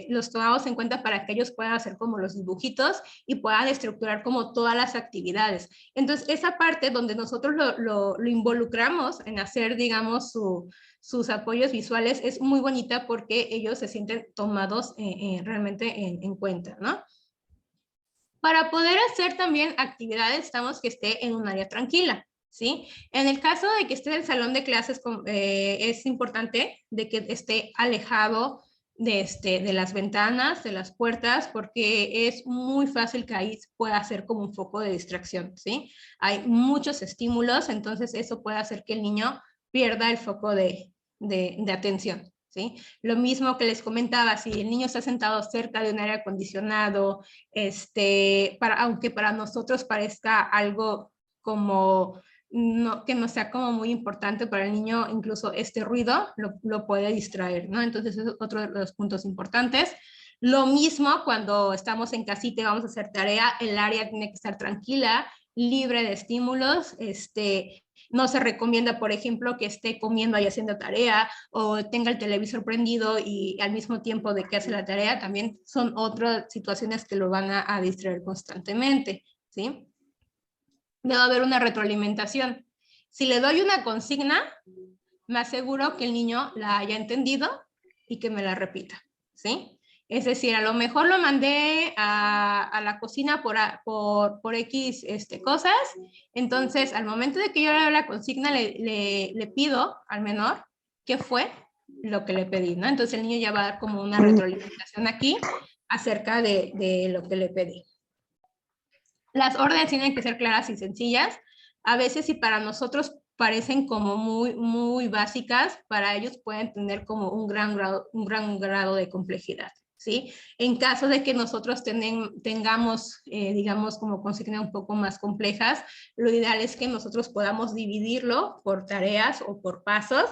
los tomamos en cuenta para que ellos puedan hacer como los dibujitos y puedan estructurar como todas las actividades. Entonces, esa parte donde nosotros lo involucramos en hacer, digamos, sus apoyos visuales es muy bonita porque ellos se sienten tomados realmente en cuenta, ¿no? Para poder hacer también actividades, necesitamos que esté en un área tranquila, ¿sí? En el caso de que esté en el salón de clases, es importante de que esté alejado de las ventanas, de las puertas, porque es muy fácil que ahí pueda ser como un foco de distracción, ¿sí? Hay muchos estímulos, entonces eso puede hacer que el niño pierda el foco de atención, ¿sí? Lo mismo que les comentaba, si el niño está sentado cerca de un aire acondicionado, aunque para nosotros parezca algo como que no sea como muy importante para el niño, incluso este ruido lo puede distraer, ¿no? Entonces es otro de los puntos importantes. Lo mismo cuando estamos en casita y vamos a hacer tarea, el área tiene que estar tranquila, libre de estímulos, no se recomienda, por ejemplo, que esté comiendo y haciendo tarea o tenga el televisor prendido y al mismo tiempo de que hace la tarea, también son otras situaciones que lo van a distraer constantemente, ¿sí? Debe haber una retroalimentación. Si le doy una consigna, me aseguro que el niño la haya entendido y que me la repita, ¿sí? Es decir, a lo mejor lo mandé a la cocina por X cosas, entonces al momento de que yo le doy la consigna le pido al menor qué fue lo que le pedí, ¿no? Entonces el niño ya va a dar como una retroalimentación aquí acerca de lo que le pedí. Las órdenes tienen que ser claras y sencillas. A veces, si para nosotros parecen como muy, muy básicas, para ellos pueden tener como un gran grado de complejidad, ¿sí? En caso de que nosotros tengamos, digamos, como consignas un poco más complejas, lo ideal es que nosotros podamos dividirlo por tareas o por pasos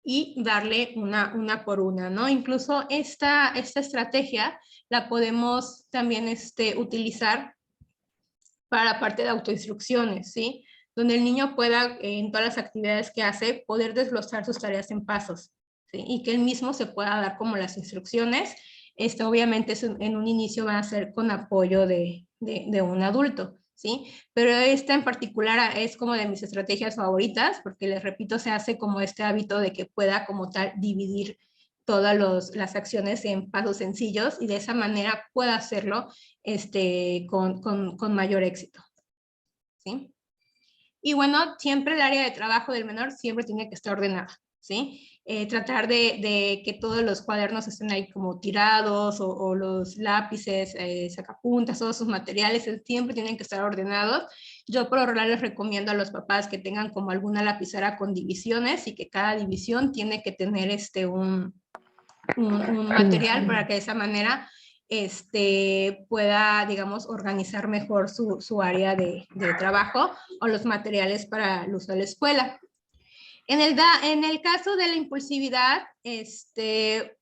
y darle una por una, ¿no? Incluso esta estrategia la podemos también utilizar para la parte de autoinstrucciones, ¿sí? Donde el niño pueda, en todas las actividades que hace, poder desglosar sus tareas en pasos, ¿sí? Y que él mismo se pueda dar como las instrucciones. Obviamente en un inicio van a ser con apoyo de un adulto, ¿sí? Pero esta en particular es como de mis estrategias favoritas, porque les repito, se hace como este hábito de que pueda como tal dividir todas las acciones en pasos sencillos y de esa manera pueda hacerlo con mayor éxito, ¿sí? Y bueno, siempre el área de trabajo del menor siempre tiene que estar ordenada, ¿sí? Tratar de que todos los cuadernos estén ahí como tirados o los lápices, sacapuntas, todos sus materiales siempre tienen que estar ordenados. Yo por lo general les recomiendo a los papás que tengan como alguna lapicera con divisiones y que cada división tiene que tener un material para que de esa manera pueda, digamos, organizar mejor su área de trabajo o los materiales para el uso de la escuela. En el caso de la impulsividad,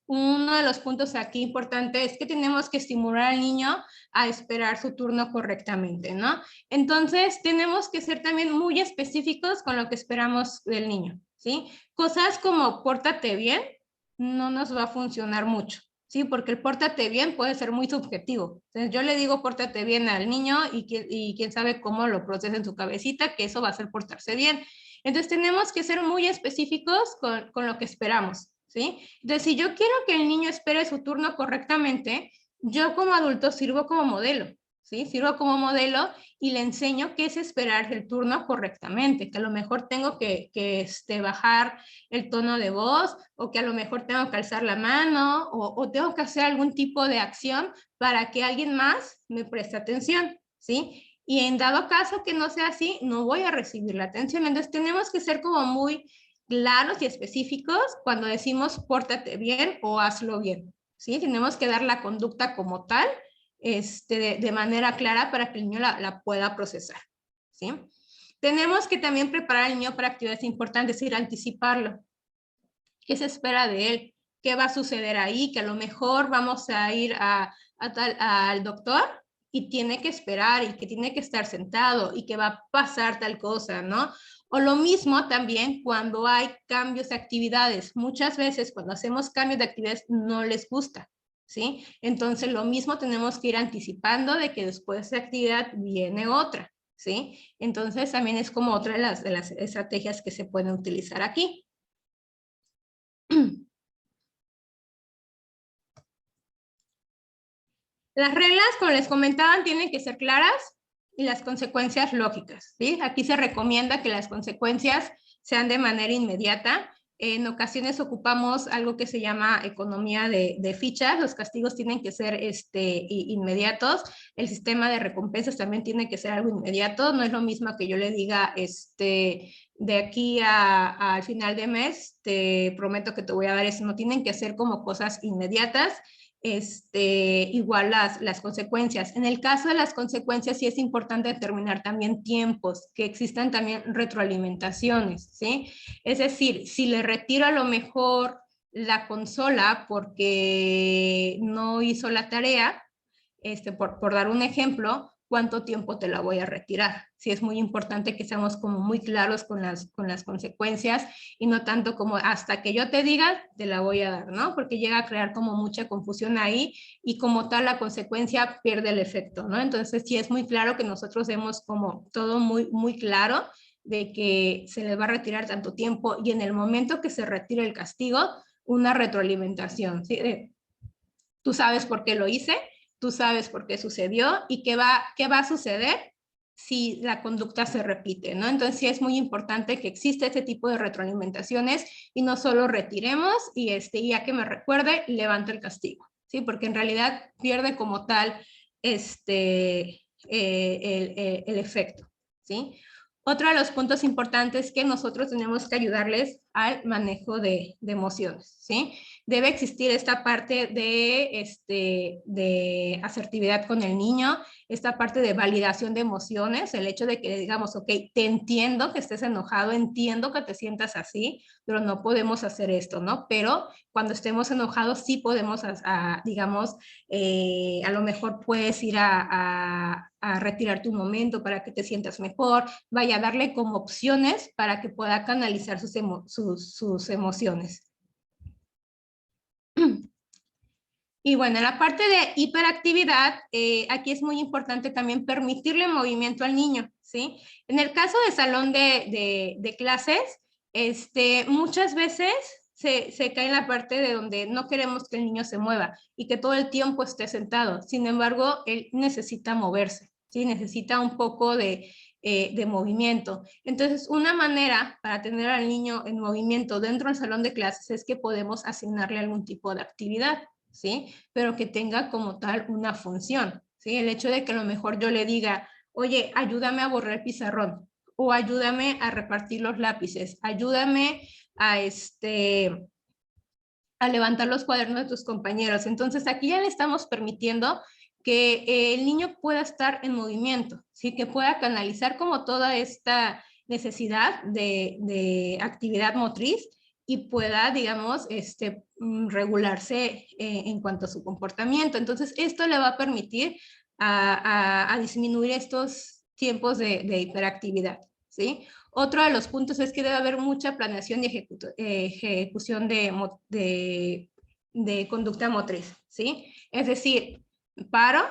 uno de los puntos aquí importantes es que tenemos que estimular al niño a esperar su turno correctamente, ¿no? Entonces, tenemos que ser también muy específicos con lo que esperamos del niño, ¿sí? Cosas como pórtate bien no nos va a funcionar mucho, ¿sí? Porque el pórtate bien puede ser muy subjetivo. Entonces, yo le digo pórtate bien al niño y quién sabe cómo lo procesa en su cabecita, que eso va a ser portarse bien. Entonces tenemos que ser muy específicos con lo que esperamos, ¿sí? Entonces, si yo quiero que el niño espere su turno correctamente, yo como adulto sirvo como modelo, ¿sí? Sirvo como modelo y le enseño qué es esperar el turno correctamente, que a lo mejor tengo que bajar el tono de voz o que a lo mejor tengo que alzar la mano o tengo que hacer algún tipo de acción para que alguien más me preste atención, ¿sí? Y en dado caso que no sea así, no voy a recibir la atención. Entonces tenemos que ser como muy claros y específicos cuando decimos pórtate bien o hazlo bien, ¿sí? Tenemos que dar la conducta como tal, de manera clara para que el niño la pueda procesar, ¿sí? Tenemos que también preparar al niño para actividades importantes, es decir, anticiparlo. ¿Qué se espera de él? ¿Qué va a suceder ahí? Que a lo mejor vamos a ir al doctor y tiene que esperar y que tiene que estar sentado y que va a pasar tal cosa, ¿no? O lo mismo también cuando hay cambios de actividades. Muchas veces cuando hacemos cambios de actividades no les gusta, ¿sí? Entonces lo mismo tenemos que ir anticipando de que después de esa actividad viene otra, ¿sí? Entonces también es como otra de las estrategias que se pueden utilizar aquí. Las reglas, como les comentaban, tienen que ser claras y las consecuencias lógicas, ¿sí? Aquí se recomienda que las consecuencias sean de manera inmediata. En ocasiones ocupamos algo que se llama economía de fichas. Los castigos tienen que ser inmediatos. El sistema de recompensas también tiene que ser algo inmediato. No es lo mismo que yo le diga, de aquí al final de mes, te prometo que te voy a dar eso. No tienen que ser como cosas inmediatas. Igual las consecuencias. En el caso de las consecuencias sí es importante determinar también tiempos, que existan también retroalimentaciones, ¿sí? Es decir, si le retiro a lo mejor la consola porque no hizo la tarea, por dar un ejemplo, ¿cuánto tiempo te la voy a retirar? Sí, es muy importante que seamos como muy claros con las consecuencias y no tanto como hasta que yo te diga, te la voy a dar, ¿no? Porque llega a crear como mucha confusión ahí y como tal la consecuencia pierde el efecto, ¿no? Entonces sí es muy claro que nosotros demos como todo muy, muy claro de que se le va a retirar tanto tiempo y en el momento que se retire el castigo, una retroalimentación, ¿sí? Tú sabes por qué lo hice, tú sabes por qué sucedió y qué va a suceder si la conducta se repite, ¿no? Entonces sí es muy importante que exista este tipo de retroalimentaciones y no solo retiremos y ya que me recuerde, levanto el castigo, ¿sí? Porque en realidad pierde como tal el efecto, ¿sí? Otro de los puntos importantes es que nosotros tenemos que ayudarles al manejo de emociones, ¿sí? Debe existir esta parte de asertividad con el niño, esta parte de validación de emociones, el hecho de que digamos, ok, te entiendo que estés enojado, entiendo que te sientas así, pero no podemos hacer esto, ¿no? Pero cuando estemos enojados sí podemos, digamos, a lo mejor puedes ir a a retirarte un momento para que te sientas mejor, vaya a darle como opciones para que pueda canalizar sus emociones. Y bueno, en la parte de hiperactividad, aquí es muy importante también permitirle movimiento al niño, ¿sí? En el caso de salón de clases, muchas veces se cae en la parte de donde no queremos que el niño se mueva y que todo el tiempo esté sentado. Sin embargo, él necesita moverse, ¿sí? Necesita un poco de movimiento. Entonces, una manera para tener al niño en movimiento dentro del salón de clases es que podemos asignarle algún tipo de actividad, ¿sí? Pero que tenga como tal una función, ¿sí? El hecho de que a lo mejor yo le diga, oye, ayúdame a borrar el pizarrón, o ayúdame a repartir los lápices, ayúdame a levantar los cuadernos de tus compañeros. Entonces aquí ya le estamos permitiendo que el niño pueda estar en movimiento, ¿sí? Que pueda canalizar como toda esta necesidad de actividad motriz y pueda, digamos, regularse en cuanto a su comportamiento. Entonces, esto le va a permitir a disminuir estos tiempos de hiperactividad, ¿sí? Otro de los puntos es que debe haber mucha planeación y ejecución de conducta motriz, ¿sí? Es decir, paro,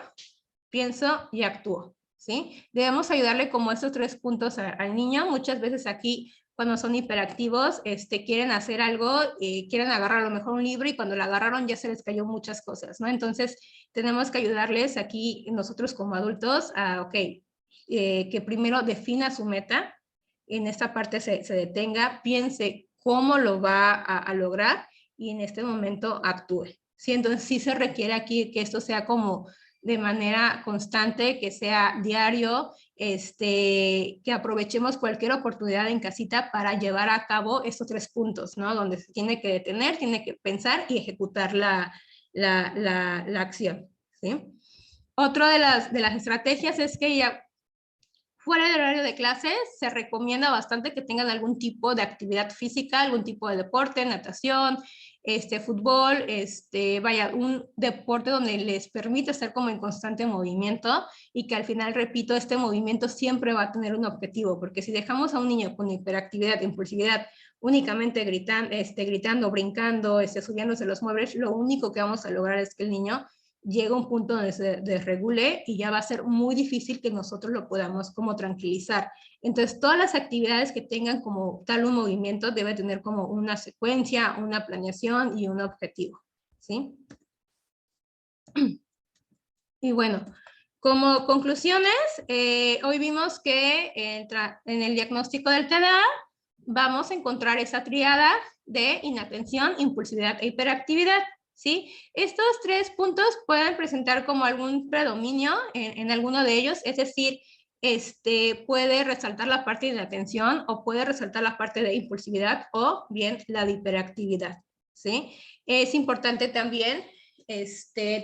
pienso y actúo, ¿sí? Debemos ayudarle como estos 3 puntos al niño. Muchas veces aquí, cuando son hiperactivos, quieren hacer algo, quieren agarrar a lo mejor un libro y cuando lo agarraron ya se les cayó muchas cosas, ¿no? Entonces, tenemos que ayudarles aquí nosotros como adultos a, ok, que primero defina su meta, en esta parte se detenga, piense cómo lo va a lograr y en este momento actúe. ¿Sí? Entonces sí se requiere aquí que esto sea como de manera constante, que sea diario, que aprovechemos cualquier oportunidad en casita para llevar a cabo estos 3 puntos, ¿no? Donde se tiene que detener, tiene que pensar y ejecutar la acción, ¿sí? Otra de las estrategias es que ya fuera del horario de clases, se recomienda bastante que tengan algún tipo de actividad física, algún tipo de deporte, natación, fútbol, vaya, un deporte donde les permite estar como en constante movimiento y que al final, repito, este movimiento siempre va a tener un objetivo, porque si dejamos a un niño con hiperactividad, impulsividad, únicamente gritando, brincando, subiéndose los muebles, lo único que vamos a lograr es que el niño llega a un punto donde se desregule y ya va a ser muy difícil que nosotros lo podamos como tranquilizar. Entonces, todas las actividades que tengan como tal un movimiento debe tener como una secuencia, una planeación y un objetivo, ¿sí? Y bueno, como conclusiones, hoy vimos que en el diagnóstico del TDA vamos a encontrar esa tríada de inatención, impulsividad e hiperactividad, ¿sí? Estos 3 puntos pueden presentar como algún predominio en alguno de ellos, es decir, puede resaltar la parte de inatención o puede resaltar la parte de impulsividad o bien la de hiperactividad, ¿sí? Es importante también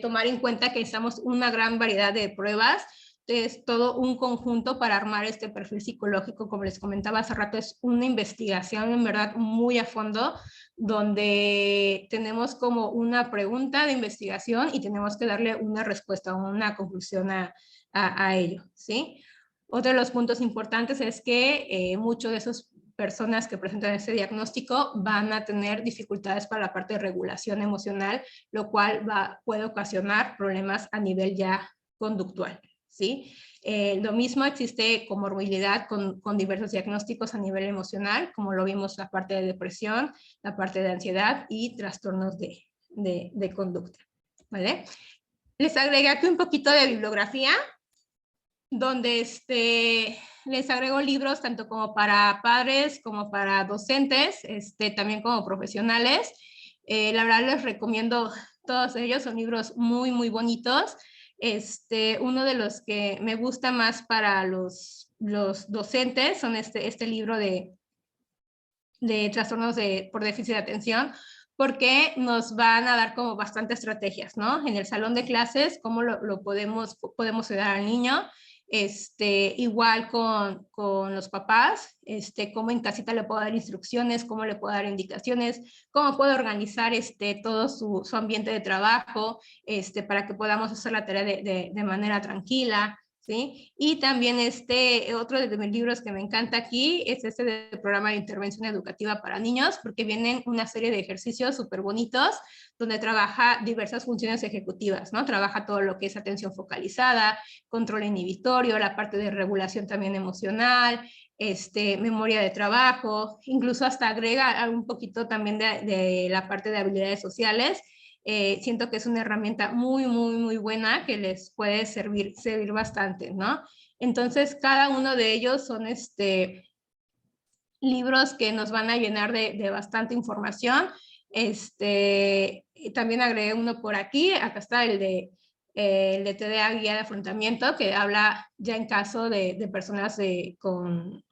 tomar en cuenta que estamos una gran variedad de pruebas, es todo un conjunto para armar este perfil psicológico, como les comentaba hace rato, es una investigación en verdad muy a fondo, donde tenemos como una pregunta de investigación y tenemos que darle una respuesta o una conclusión a ello, ¿sí? Otro de los puntos importantes es que muchos de esos personas que presentan este diagnóstico van a tener dificultades para la parte de regulación emocional, lo cual puede ocasionar problemas a nivel ya conductual, ¿sí? Lo mismo existe comorbilidad con diversos diagnósticos a nivel emocional, como lo vimos la parte de depresión, la parte de ansiedad y trastornos de conducta, ¿vale? Les agregué aquí un poquito de bibliografía, donde les agrego libros tanto como para padres como para docentes, también como profesionales. La verdad les recomiendo todos ellos, son libros muy, muy bonitos. Uno de los que me gusta más para los docentes son este libro de trastornos por déficit de atención, porque nos van a dar como bastante estrategias, ¿no? En el salón de clases, cómo lo podemos ayudar al niño, igual con los papás, cómo en casita le puedo dar instrucciones, cómo le puedo dar indicaciones, cómo puedo organizar todo su ambiente de trabajo, para que podamos hacer la tarea de manera tranquila, ¿sí? Y también otro de mis libros que me encanta aquí es del programa de intervención educativa para niños, porque vienen una serie de ejercicios súper bonitos donde trabaja diversas funciones ejecutivas, ¿no? Trabaja todo lo que es atención focalizada, control inhibitorio, la parte de regulación también emocional, memoria de trabajo, incluso hasta agrega un poquito también de la parte de habilidades sociales. Siento que es una herramienta muy, muy, muy buena que les puede servir bastante, ¿no? Entonces, cada uno de ellos son libros que nos van a llenar de bastante información. También agregué uno por aquí, acá está el de TDA Guía de Afrontamiento, que habla ya en caso de personas con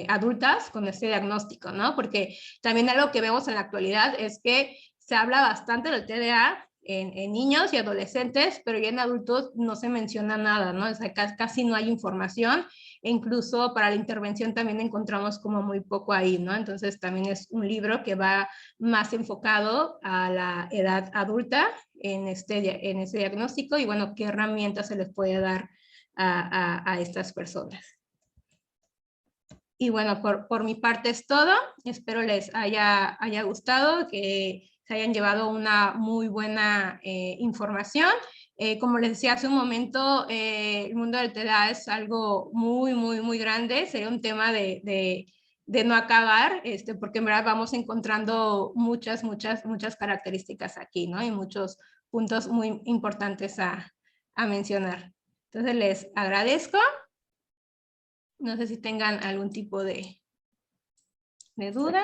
adultas con este diagnóstico, ¿no? Porque también algo que vemos en la actualidad es que se habla bastante del TDA en niños y adolescentes, pero ya en adultos no se menciona nada, ¿no? O sea, casi no hay información, e incluso para la intervención también encontramos como muy poco ahí, ¿no? Entonces también es un libro que va más enfocado a la edad adulta en ese diagnóstico y bueno, qué herramientas se les puede dar a estas personas. Y bueno, por mi parte es todo. Espero les haya gustado, que se hayan llevado una muy buena información. Como les decía hace un momento, el mundo del TDA es algo muy, muy, muy grande. Sería un tema de no acabar, porque en verdad vamos encontrando muchas, muchas, muchas características aquí, ¿no? Y muchos puntos muy importantes a mencionar. Entonces les agradezco. No sé si tengan algún tipo de duda.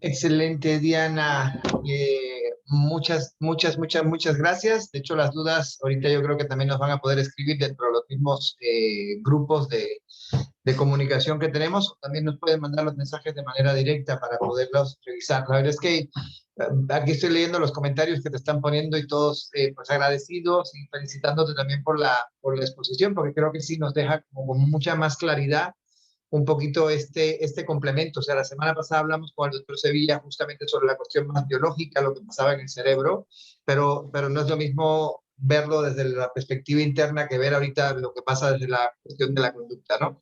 Excelente, Diana. Muchas gracias. De hecho, las dudas ahorita yo creo que también nos van a poder escribir dentro de los mismos grupos de comunicación que tenemos. También nos pueden mandar los mensajes de manera directa para poderlos revisar. La verdad es que aquí estoy leyendo los comentarios que te están poniendo y todos pues agradecidos y felicitándote también por la exposición, porque creo que sí nos deja como con mucha más claridad un poquito este complemento. O sea, la semana pasada hablamos con el doctor Sevilla justamente sobre la cuestión más biológica, lo que pasaba en el cerebro, pero no es lo mismo verlo desde la perspectiva interna que ver ahorita lo que pasa desde la cuestión de la conducta, ¿no?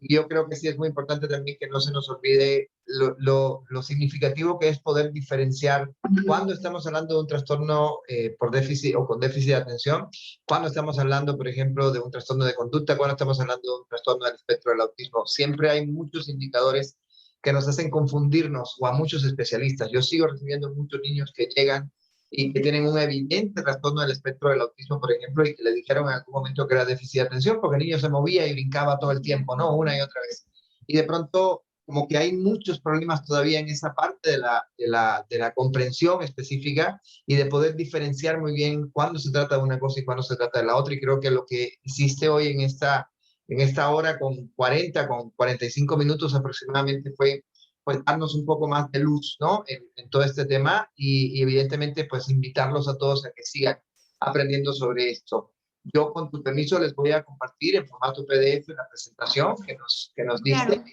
Y yo creo que sí es muy importante también que no se nos olvide lo significativo que es poder diferenciar cuando estamos hablando de un trastorno por déficit o con déficit de atención, cuando estamos hablando, por ejemplo, de un trastorno de conducta, cuando estamos hablando de un trastorno del espectro del autismo. Siempre hay muchos indicadores que nos hacen confundirnos, o a muchos especialistas. Yo sigo recibiendo muchos niños que llegan y que tienen un evidente trastorno del espectro del autismo, por ejemplo, y que le dijeron en algún momento que era déficit de atención, porque el niño se movía y brincaba todo el tiempo, ¿no? Una y otra vez. Y de pronto, como que hay muchos problemas todavía en esa parte de la comprensión específica y de poder diferenciar muy bien cuándo se trata de una cosa y cuándo se trata de la otra. Y creo que lo que hiciste hoy en esta hora con 45 minutos aproximadamente fue pues darnos un poco más de luz, ¿no? En todo este tema y evidentemente pues invitarlos a todos a que sigan aprendiendo sobre esto. Yo con tu permiso les voy a compartir en formato PDF la presentación que nos diste. Claro.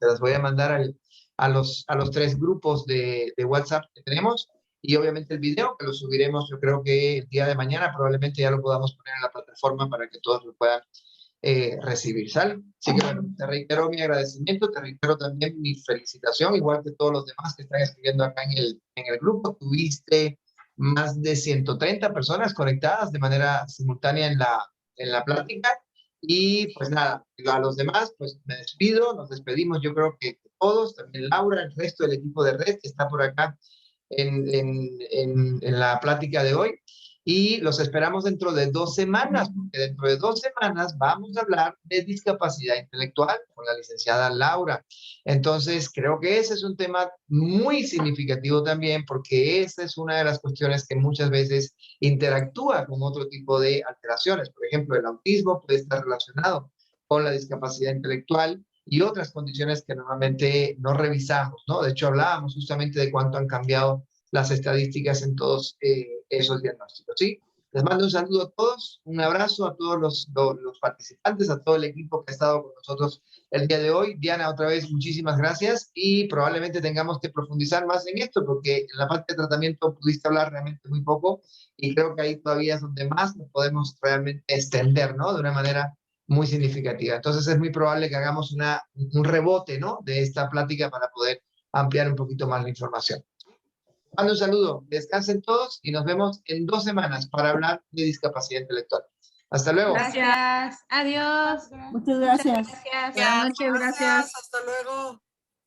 Se las voy a mandar a los 3 grupos de WhatsApp que tenemos y obviamente el video que lo subiremos yo creo que el día de mañana probablemente ya lo podamos poner en la plataforma para que todos lo puedan recibir, ¿sale? Así que bueno, te reitero mi agradecimiento, te reitero también mi felicitación, igual que todos los demás que están escribiendo acá en el grupo. Tuviste más de 130 personas conectadas de manera simultánea en la plática. Y pues nada, a los demás, pues me despido, nos despedimos yo creo que todos, también Laura, el resto del equipo de Red que está por acá en la plática de hoy. Y los esperamos dentro de 2 semanas, porque dentro de 2 semanas vamos a hablar de discapacidad intelectual con la licenciada Laura. Entonces, creo que ese es un tema muy significativo también, porque esa es una de las cuestiones que muchas veces interactúa con otro tipo de alteraciones. Por ejemplo, el autismo puede estar relacionado con la discapacidad intelectual y otras condiciones que normalmente no revisamos, ¿no? De hecho, hablábamos justamente de cuánto han cambiado las estadísticas en todos esos diagnósticos, ¿sí? Les mando un saludo a todos, un abrazo a todos los participantes, a todo el equipo que ha estado con nosotros el día de hoy. Diana, otra vez, muchísimas gracias y probablemente tengamos que profundizar más en esto porque en la parte de tratamiento pudiste hablar realmente muy poco y creo que ahí todavía es donde más nos podemos realmente extender, ¿no? De una manera muy significativa. Entonces es muy probable que hagamos un rebote, ¿no?, de esta plática para poder ampliar un poquito más la información. Mando un saludo, descansen todos y nos vemos en 2 semanas para hablar de discapacidad intelectual. Hasta luego. Gracias. Adiós. Muchas gracias. Muchas gracias. Buenas noches, gracias. Hasta luego.